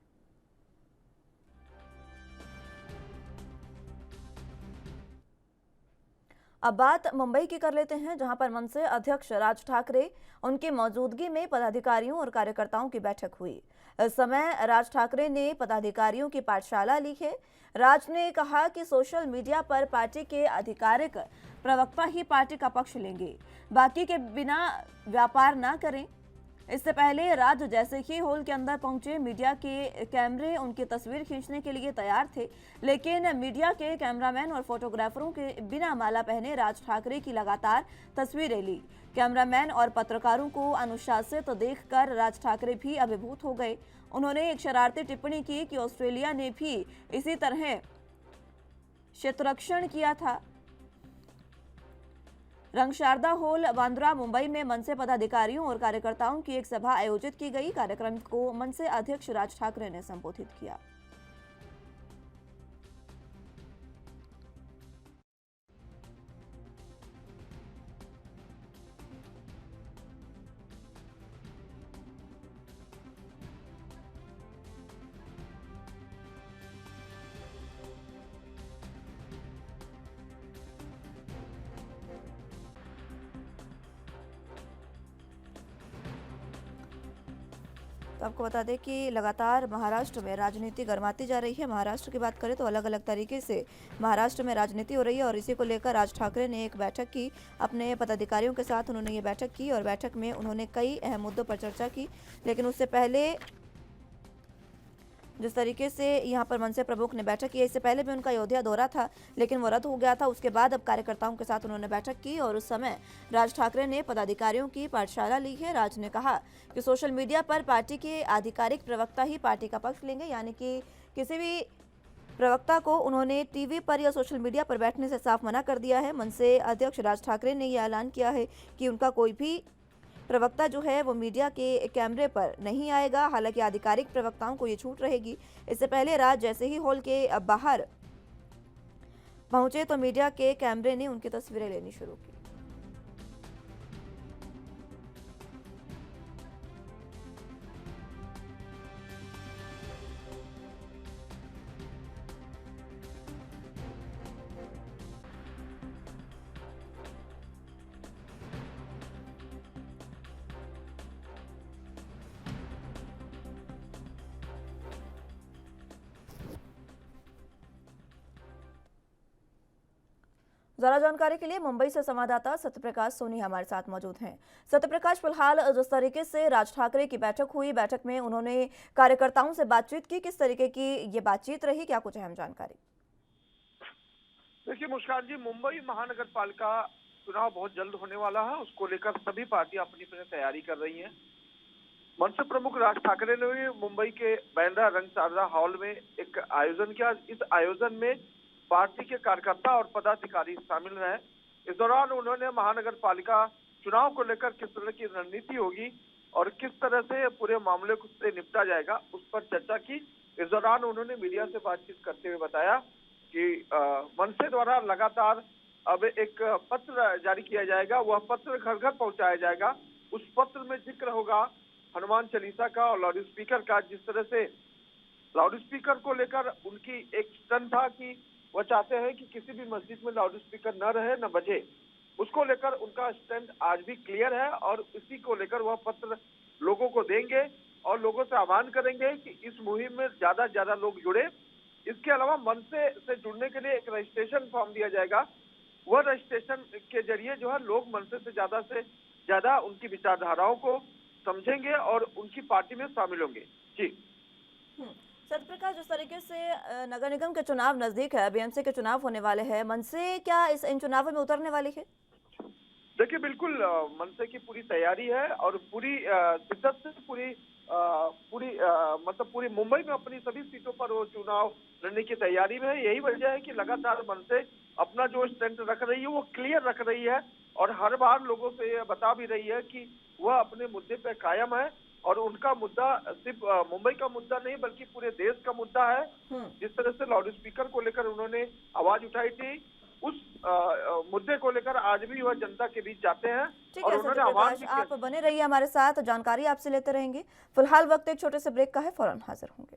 अब बात मुंबई की कर लेते हैं, जहां पर मनसे अध्यक्ष राज ठाकरे उनकी मौजूदगी में पदाधिकारियों और कार्यकर्ताओं की बैठक हुई। इस समय राज ठाकरे ने पदाधिकारियों की पाठशाला ली है। राज ने कहा कि सोशल मीडिया पर पार्टी के आधिकारिक प्रवक्ता ही पार्टी का पक्ष लेंगे, बाकी के बिना व्यापार ना करें। इससे पहले राज जैसे ही हॉल के अंदर पहुंचे, मीडिया के कैमरे उनकी तस्वीर खींचने के लिए तैयार थे, लेकिन मीडिया के कैमरामैन और फोटोग्राफरों के बिना माला पहने राज ठाकरे की लगातार तस्वीरें ली। कैमरामैन और पत्रकारों को अनुशासित देखकर राज ठाकरे भी अभिभूत हो गए। उन्होंने एक शरारती टिप्पणी की कि ऑस्ट्रेलिया ने भी इसी तरह क्षेत्ररक्षण किया था। रंगशारदा हॉल, बांद्रा, मुंबई में मनसे पदाधिकारियों और कार्यकर्ताओं की एक सभा आयोजित की गई। कार्यक्रम को मनसे अध्यक्ष राज ठाकरे ने संबोधित किया। तो आपको बता दें कि लगातार महाराष्ट्र में राजनीति गर्माती जा रही है। महाराष्ट्र की बात करें तो अलग अलग तरीके से महाराष्ट्र में राजनीति हो रही है और इसी को लेकर राज ठाकरे ने एक बैठक की अपने पदाधिकारियों के साथ। उन्होंने ये बैठक की और बैठक में उन्होंने कई अहम मुद्दों पर चर्चा की। लेकिन उससे पहले जिस तरीके से यहाँ पर मनसे प्रमुख ने बैठक की, इससे पहले भी उनका अयोध्या दौरा था लेकिन वो रद्द हो गया था। उसके बाद अब कार्यकर्ताओं के साथ उन्होंने बैठक की और उस समय राज ठाकरे ने पदाधिकारियों की पाठशाला ली है। राज ने कहा कि सोशल मीडिया पर पार्टी के आधिकारिक प्रवक्ता ही पार्टी का पक्ष लेंगे, यानी कि किसी भी प्रवक्ता को उन्होंने टीवी पर या सोशल मीडिया पर बैठने से साफ मना कर दिया है। मनसे अध्यक्ष राज ठाकरे ने यह ऐलान किया है कि उनका कोई भी प्रवक्ता जो है वो मीडिया के कैमरे पर नहीं आएगा। हालांकि आधिकारिक प्रवक्ताओं को ये छूट रहेगी। इससे पहले राज जैसे ही हॉल के बाहर पहुंचे तो मीडिया के कैमरे ने उनकी तस्वीरें लेनी शुरू की। ज्यादा जानकारी के लिए मुंबई से संवाददाता सत्यप्रकाश सोनी हमारे साथ मौजूद हैं। सत्यप्रकाश, फिलहाल जिस तरीके से राज ठाकरे की बैठक हुई, बैठक में उन्होंने कार्यकर्ताओं से बातचीत की, किस तरीके की ये बातचीत रही, क्या कुछ अहम जानकारी? देखिए मुस्कान जी, मुंबई महानगर पालिका चुनाव बहुत जल्द होने वाला है। उसको लेकर सभी पार्टियां अपनी अपनी तैयारी कर रही हैं। मनसे प्रमुख राज ठाकरे ने भी मुंबई के बांद्रा रंगशारदा हॉल में एक आयोजन किया। इस आयोजन में पार्टी के कार्यकर्ता और पदाधिकारी शामिल रहे। इस दौरान उन्होंने महानगर पालिका चुनाव को लेकर किस तरह की रणनीति होगी और किस तरह से पूरे मामले से निपटा जाएगा, उस पर चर्चा की। इस दौरान उन्होंने मीडिया से बातचीत करते हुए बताया कि मनसे द्वारा लगातार अब एक पत्र जारी किया जाएगा। वह पत्र घर घर पहुंचाया जाएगा। उस पत्र में जिक्र होगा हनुमान चालीसा का और लाउड स्पीकर का। जिस तरह से लाउड स्पीकर को लेकर उनकी एक स्टैंड था कि वह चाहते हैं कि किसी भी मस्जिद में लाउड स्पीकर न रहे न बजे, उसको लेकर उनका स्टैंड आज भी क्लियर है और इसी को लेकर वह पत्र लोगों को देंगे और लोगों से आह्वान करेंगे कि इस मुहिम में ज्यादा से ज्यादा लोग जुड़े। इसके अलावा मनसे से जुड़ने के लिए एक रजिस्ट्रेशन फॉर्म दिया जाएगा। वह रजिस्ट्रेशन के जरिए जो है लोग मनसे से ज्यादा उनकी विचारधाराओं को समझेंगे और उनकी पार्टी में शामिल होंगे। जी सत्यप्रकाश, जिस तरीके से नगर निगम के चुनाव नजदीक है, बीएमसी के चुनाव होने वाले हैं, मनसे क्या इन चुनावों में उतरने वाली है? देखिए बिल्कुल मनसे की पूरी तैयारी है और पूरी शिद्दत से पूरी मुंबई में अपनी सभी सीटों पर वो चुनाव लड़ने की तैयारी में है। यही वजह है कि लगातार मनसे अपना जो स्टैंड रख रही है वो क्लियर रख रही है और हर बार लोगों से ये बता भी रही है कि वह अपने मुद्दे पे कायम है और उनका मुद्दा सिर्फ मुंबई का मुद्दा नहीं बल्कि पूरे देश का मुद्दा है। जिस तरह से लाउड स्पीकर को लेकर उन्होंने आवाज उठाई थी, उस मुद्दे को लेकर आज भी वह जनता के बीच जाते हैं। ठीक और है उन्होंने आवाज भी आप बने रहिए हमारे साथ, जानकारी आपसे लेते रहेंगे। फिलहाल वक्त एक छोटे से ब्रेक का है, फौरन हाजिर होंगे।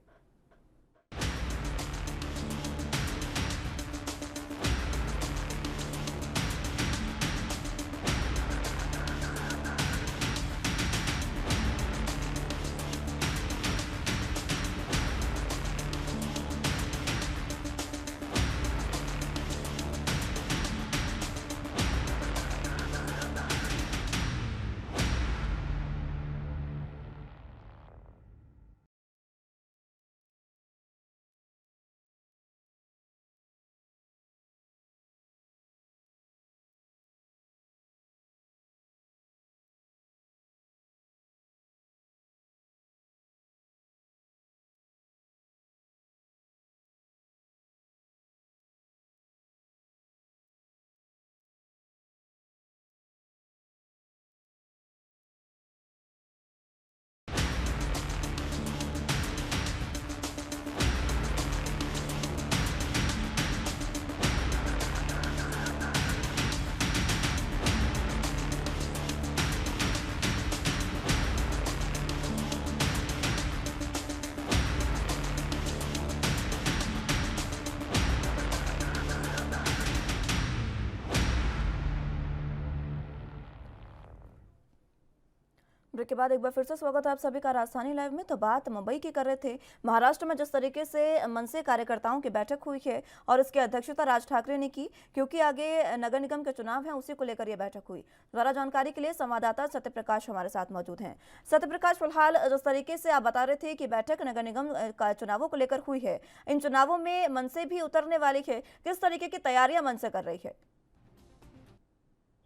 ब्रेक के बाद एक बार फिर से स्वागत है आप सभी का राजधानी लाइव में। तो बात मुंबई की कर रहे थे। महाराष्ट्र में जिस तरीके से मनसे कार्यकर्ताओं की बैठक हुई है और इसकी अध्यक्षता राज ठाकरे ने की, क्योंकि आगे नगर निगम के चुनाव हैं, उसी को लेकर यह बैठक हुई। द्वारा जानकारी के लिए संवाददाता सत्यप्रकाश हमारे साथ मौजूद हैं। सत्यप्रकाश, फिलहाल जिस तरीके से आप बता रहे थे कि बैठक नगर निगम का चुनावों को लेकर हुई है, इन चुनावों में मनसे भी उतरने वाली है, किस तरीके की तैयारियां मनसे कर रही है?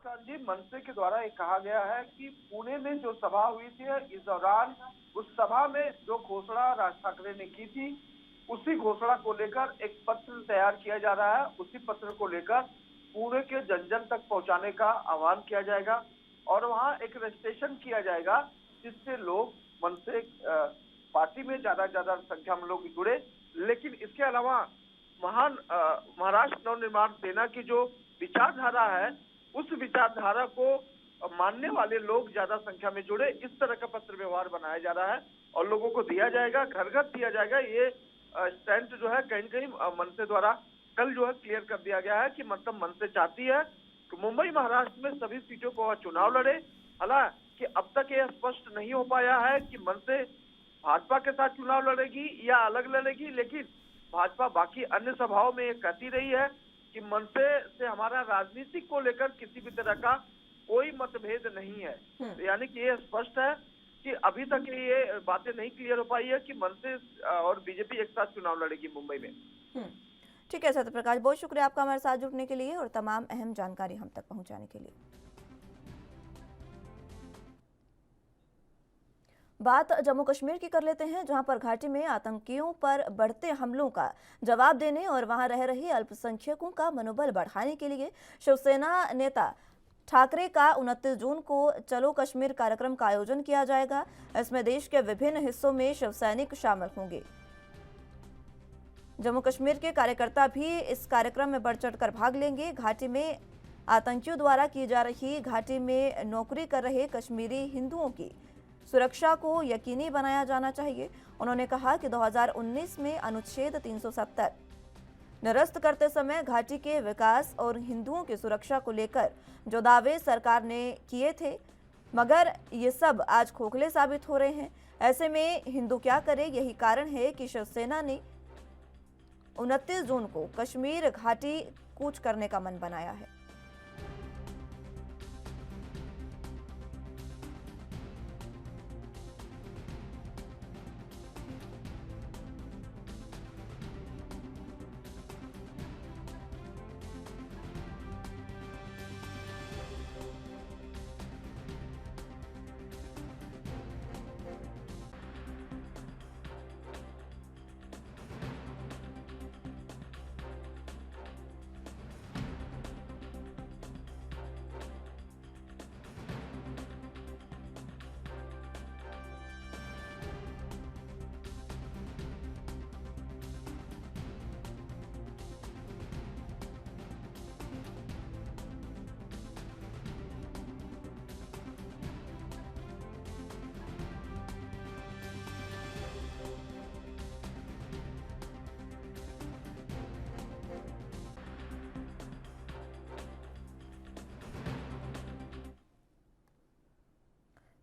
जी, मनसे के द्वारा ये कहा गया है कि पुणे में जो सभा हुई थी, इस दौरान उस सभा में जो घोषणा राज ठाकरे ने की थी, उसी घोषणा को लेकर एक पत्र तैयार किया जा रहा है। उसी पत्र को लेकर पुणे के जन जन तक पहुंचाने का आह्वान किया जाएगा और वहां एक रजिस्ट्रेशन किया जाएगा, जिससे लोग मनसे पार्टी में ज्यादा संख्या में लोग जुड़े। लेकिन इसके अलावा महाराष्ट्र नवनिर्माण सेना की जो विचारधारा है, उस विचारधारा को मानने वाले लोग ज्यादा संख्या में जुड़े, इस तरह का पत्र व्यवहार बनाया जा रहा है और लोगों को दिया जाएगा, घर घर दिया जाएगा। ये स्टैंड जो है कहीं कहीं मनसे द्वारा कल जो है क्लियर कर दिया गया है कि मतलब मनसे चाहती है कि मुंबई महाराष्ट्र में सभी सीटों को चुनाव लड़े। हालांकि अब तक यह स्पष्ट नहीं हो पाया है कि मनसे भाजपा के साथ चुनाव लड़ेगी या अलग लड़ेगी, लेकिन भाजपा बाकी अन्य सभाओं में ये कहती रही है कि मनसे से हमारा राजनीतिक को लेकर किसी भी तरह का कोई मतभेद नहीं है। यानी कि ये स्पष्ट है कि अभी तक ये बातें नहीं क्लियर हो पाई है कि मनसे और बीजेपी एक साथ चुनाव लड़ेगी मुंबई में। ठीक है सत्यप्रकाश, बहुत शुक्रिया आपका हमारे साथ जुड़ने के लिए और तमाम अहम जानकारी हम तक पहुंचाने के लिए। बात जम्मू कश्मीर की कर लेते हैं, जहां पर घाटी में आतंकियों पर बढ़ते हमलों का जवाब देने और वहां रह रहे अल्पसंख्यकों का मनोबल बढ़ाने के लिए शिवसेना नेता ठाकरे का 29 जून को चलो कश्मीर कार्यक्रम का आयोजन किया जाएगा। इसमें देश के विभिन्न हिस्सों में शिव सैनिक शामिल होंगे। जम्मू कश्मीर के कार्यकर्ता भी इस कार्यक्रम में बढ़ चढ़कर भाग लेंगे। घाटी में आतंकियों द्वारा की जा रही घाटी में नौकरी कर रहे कश्मीरी हिंदुओं की सुरक्षा को यकीनी बनाया जाना चाहिए। उन्होंने कहा कि 2019 में अनुच्छेद 370 निरस्त करते समय घाटी के विकास और हिंदुओं की सुरक्षा को लेकर जो दावे सरकार ने किए थे, मगर ये सब आज खोखले साबित हो रहे हैं। ऐसे में हिंदू क्या करे, यही कारण है कि शिवसेना ने 29 जून को कश्मीर घाटी कूच करने का मन बनाया है।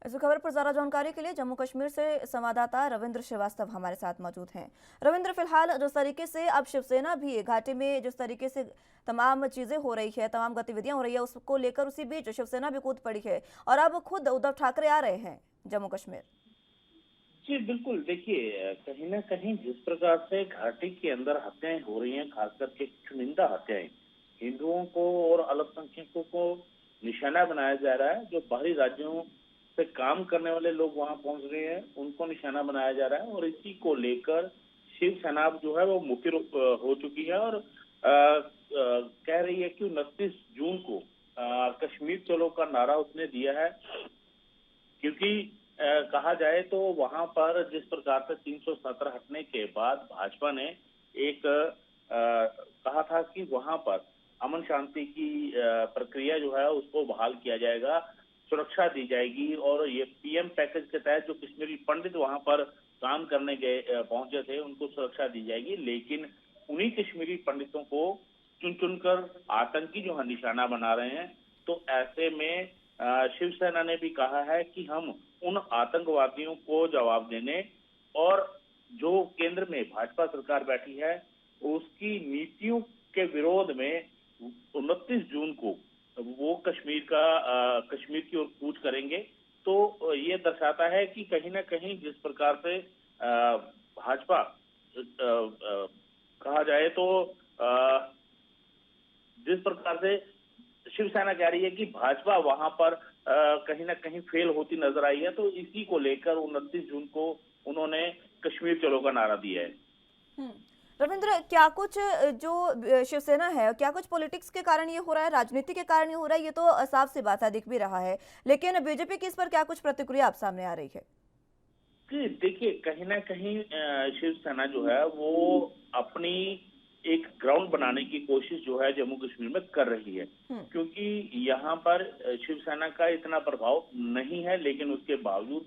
इस खबर पर ज्यादा जानकारी के लिए जम्मू कश्मीर से संवाददाता रविंद्र श्रीवास्तव हमारे साथ मौजूद हैं। रविंद्र, फिलहाल जिस तरीके से अब शिवसेना भी घाटी में जिस तरीके से तमाम चीजें हो रही है, तमाम गतिविधियां हो रही है, उसको लेकर उसी बीच शिवसेना भी कूद पड़ी है और अब खुद उद्धव ठाकरे आ रहे हैं जम्मू कश्मीर। जी बिल्कुल, देखिए कहीं ना कहीं जिस प्रकार से घाटी के अंदर हत्याएं हो रही हैं, खासकर के चुनिंदा हत्याएं, हिंदुओं को और अल्पसंख्यकों को निशाना बनाया जा रहा है। जो बाहरी राज्यों से काम करने वाले लोग वहां पहुंच रहे हैं, उनको निशाना बनाया जा रहा है और इसी को लेकर शिवसेना जो है वो मुखर हो चुकी है और कह रही है कि 29 जून को कश्मीर चलो का नारा उसने दिया है। क्योंकि कहा जाए तो वहां पर जिस प्रकार से 370 हटने के बाद भाजपा ने एक कहा था कि वहां पर अमन शांति की प्रक्रिया जो है उसको बहाल किया जाएगा, सुरक्षा दी जाएगी और ये पीएम पैकेज के तहत जो कश्मीरी पंडित वहां पर काम करने गए पहुंचे थे उनको सुरक्षा दी जाएगी। लेकिन उन्हीं कश्मीरी पंडितों को चुन चुनकर आतंकी जो है निशाना बना रहे हैं। तो ऐसे में शिवसेना ने भी कहा है कि हम उन आतंकवादियों को जवाब देने और जो केंद्र में भाजपा सरकार बैठी है उसकी नीतियों के विरोध में 29 जून को वो कश्मीर की ओर कूच करेंगे। तो ये दर्शाता है कि कहीं ना कहीं जिस प्रकार से भाजपा कहा जाए तो जिस प्रकार से शिवसेना कह रही है कि भाजपा वहां पर कहीं ना कहीं फेल होती नजर आई है, तो इसी को लेकर 29 जून को उन्होंने कश्मीर चलो का नारा दिया है। रविंद्र, क्या कुछ जो शिवसेना है, क्या कुछ पॉलिटिक्स के कारण ये हो रहा है, राजनीति के कारण ये हो रहा है? ये तो साफ सी बात है, दिख भी रहा है, लेकिन बीजेपी की इस पर क्या कुछ प्रतिक्रिया आप सामने आ रही है? देखिए, कहीं ना कहीं शिवसेना जो है वो अपनी एक ग्राउंड बनाने की कोशिश जो है जम्मू कश्मीर में कर रही है, क्योंकि यहाँ पर शिवसेना का इतना प्रभाव नहीं है, लेकिन उसके बावजूद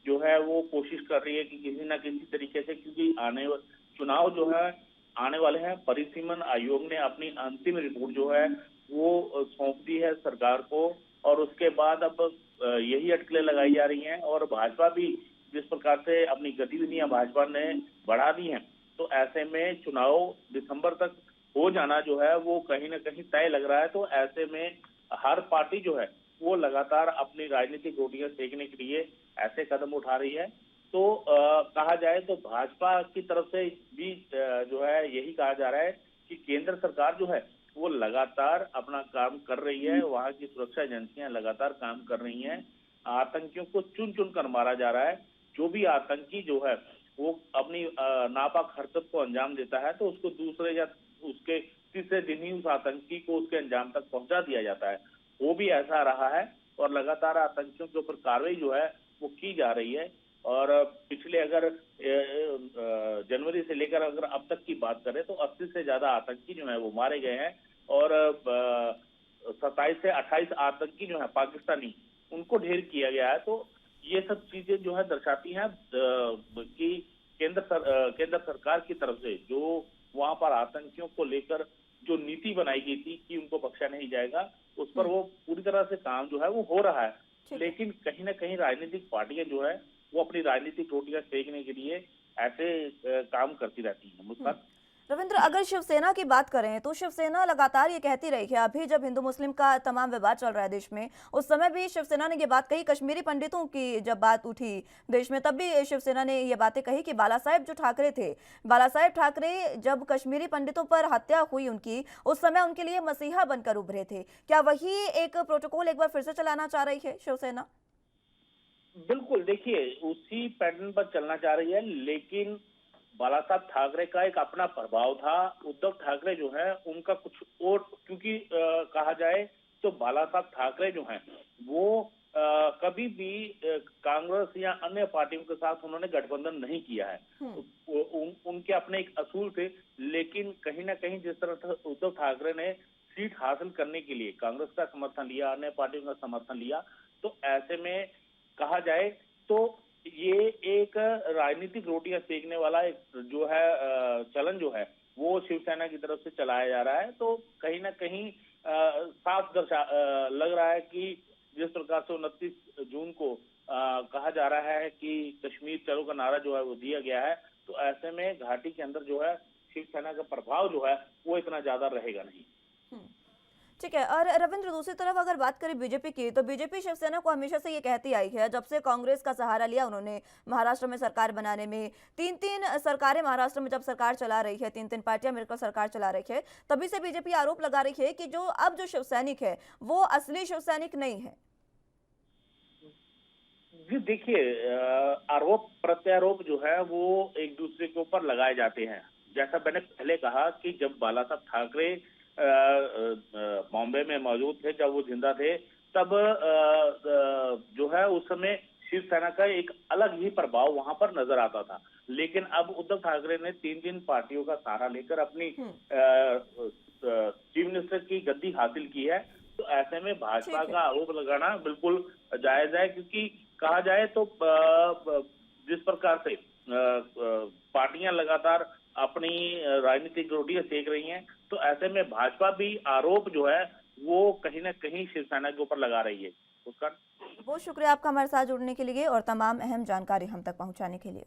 जो है वो कोशिश कर रही है कि किसी ना किसी तरीके से, क्योंकि चुनाव जो है आने वाले हैं, परिसीमन आयोग ने अपनी अंतिम रिपोर्ट जो है वो सौंप दी है सरकार को, और उसके बाद अब यही अटकलें लगाई जा रही हैं। और भाजपा भी जिस प्रकार से अपनी गतिविधियां भाजपा ने बढ़ा दी हैं, तो ऐसे में चुनाव दिसंबर तक हो जाना जो है वो कहीं ना कहीं तय लग रहा है। तो ऐसे में हर पार्टी जो है वो लगातार अपनी राजनीतिक रोटियां सेकने के लिए ऐसे कदम उठा रही है। तो कहा जाए तो भाजपा की तरफ से भी जो है यही कहा जा रहा है कि केंद्र सरकार जो है वो लगातार अपना काम कर रही है, वहां की सुरक्षा एजेंसियां लगातार काम कर रही हैं, आतंकियों को चुन चुन कर मारा जा रहा है। जो भी आतंकी जो है वो अपनी नापाक हरकत को अंजाम देता है तो उसको दूसरे या उसके तीसरे दिन ही उस आतंकी को उसके अंजाम तक पहुंचा दिया जाता है। वो भी ऐसा रहा है और लगातार आतंकियों के ऊपर कार्रवाई जो है वो की जा रही है। और पिछले अगर जनवरी से लेकर अगर अब तक की बात करें तो 80 से ज्यादा आतंकी जो है वो मारे गए हैं, और 27 से 28 आतंकी जो है पाकिस्तानी उनको ढेर किया गया है। तो ये सब चीजें जो है दर्शाती हैं कि केंद्र सरकार की तरफ से जो वहां पर आतंकियों को लेकर जो नीति बनाई गई थी कि उनको बख्शा नहीं जाएगा, उस पर वो पूरी तरह से काम जो है वो हो रहा है। लेकिन कहीं ना कहीं राजनीतिक पार्टियां जो है वो अपनी राजनीतिक रोटियां सेकने के लिए ऐसे काम करती रहती है। मुस्कान, रविंद्र, अगर शिवसेना की बात करें तो शिवसेना लगातार ये कहती रही है, अभी जब हिंदू मुस्लिम का तमाम विवाद चल रहा है देश में, उस समय भी शिवसेना ने ये बात कही, कश्मीरी पंडितों की जब बात उठी देश में तब भी शिवसेना ने ये बातें कही कि बाला साहेब जो ठाकरे थे, बाला साहेब ठाकरे जब कश्मीरी पंडितों पर हत्या हुई उनकी, उस समय उनके लिए मसीहा बनकर उभरे थे। क्या वही एक प्रोटोकॉल एक बार फिर से चलाना चाह रही है शिवसेना? बिल्कुल, देखिए उसी पैटर्न पर चलना चाह रही है, लेकिन बाला साहब ठाकरे का एक अपना प्रभाव था। उद्धव ठाकरे जो है उनका कुछ और, क्योंकि कहा जाए तो बाला साहब ठाकरे जो हैं वो कभी भी कांग्रेस या अन्य पार्टियों के साथ उन्होंने गठबंधन नहीं किया है। उनके अपने एक असूल थे, लेकिन कहीं ना कहीं जिस तरह से उद्धव ठाकरे ने सीट हासिल करने के लिए कांग्रेस का समर्थन लिया, अन्य पार्टियों का समर्थन लिया, तो ऐसे में कहा जाए तो ये एक राजनीतिक रोटियां सेकने वाला एक जो है चलन जो है वो शिवसेना की तरफ से चलाया जा रहा है। तो कहीं ना कहीं साफ लग रहा है कि जिस प्रकार से 29 जून को कहा जा रहा है कि कश्मीर चलो का नारा जो है वो दिया गया है, तो ऐसे में घाटी के अंदर जो है शिवसेना का प्रभाव जो है वो इतना ज्यादा रहेगा नहीं। ठीक है। और रविंद्र, दूसरी तरफ अगर बात करें बीजेपी की, तो बीजेपी शिवसेना को हमेशा से ये कहती आई है, जब से कांग्रेस का सहारा लिया उन्होंने महाराष्ट्र में सरकार बनाने में, तीन सरकारें महाराष्ट्र में जब सरकार चला रही है, तीन पार्टियां मिलकर सरकार चला रही है, तभी से बीजेपी आरोप लगा रही है कि जो अब जो शिवसैनिक है वो असली शिवसैनिक नहीं है। जी देखिए, आरोप प्रत्यारोप जो है वो एक दूसरे के ऊपर लगाए जाते हैं। जैसा मैंने पहले कहा कि जब बाला साहब ठाकरे बॉम्बे में मौजूद थे, जब वो जिंदा थे, तब जो है उस समय शिवसेना का एक अलग ही प्रभाव वहां पर नजर आता था। लेकिन अब उद्धव ठाकरे ने तीन पार्टियों का सहारा लेकर अपनी चीफ मिनिस्टर की गद्दी हासिल की है। तो ऐसे में भाजपा का आरोप लगाना बिल्कुल जायज है, क्योंकि कहा जाए तो जिस प्रकार से पार्टियां लगातार अपनी राजनीतिक रोटियां सेक रही हैं, तो ऐसे में भाजपा भी आरोप जो है वो कहीं ना कहीं शिवसेना के ऊपर लगा रही है। उसका बहुत शुक्रिया आपका हमारे साथ जुड़ने के लिए और तमाम अहम जानकारी हम तक पहुंचाने के लिए।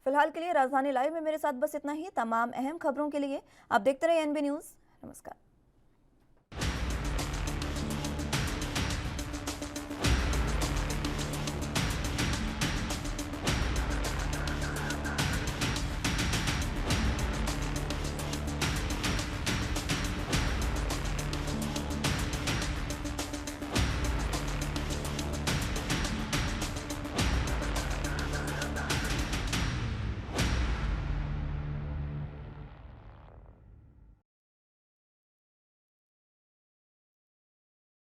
फिलहाल के लिए राजधानी लाइव में मेरे साथ बस इतना ही। तमाम अहम खबरों के लिए आप देखते रहिए एनबी न्यूज़। नमस्कार।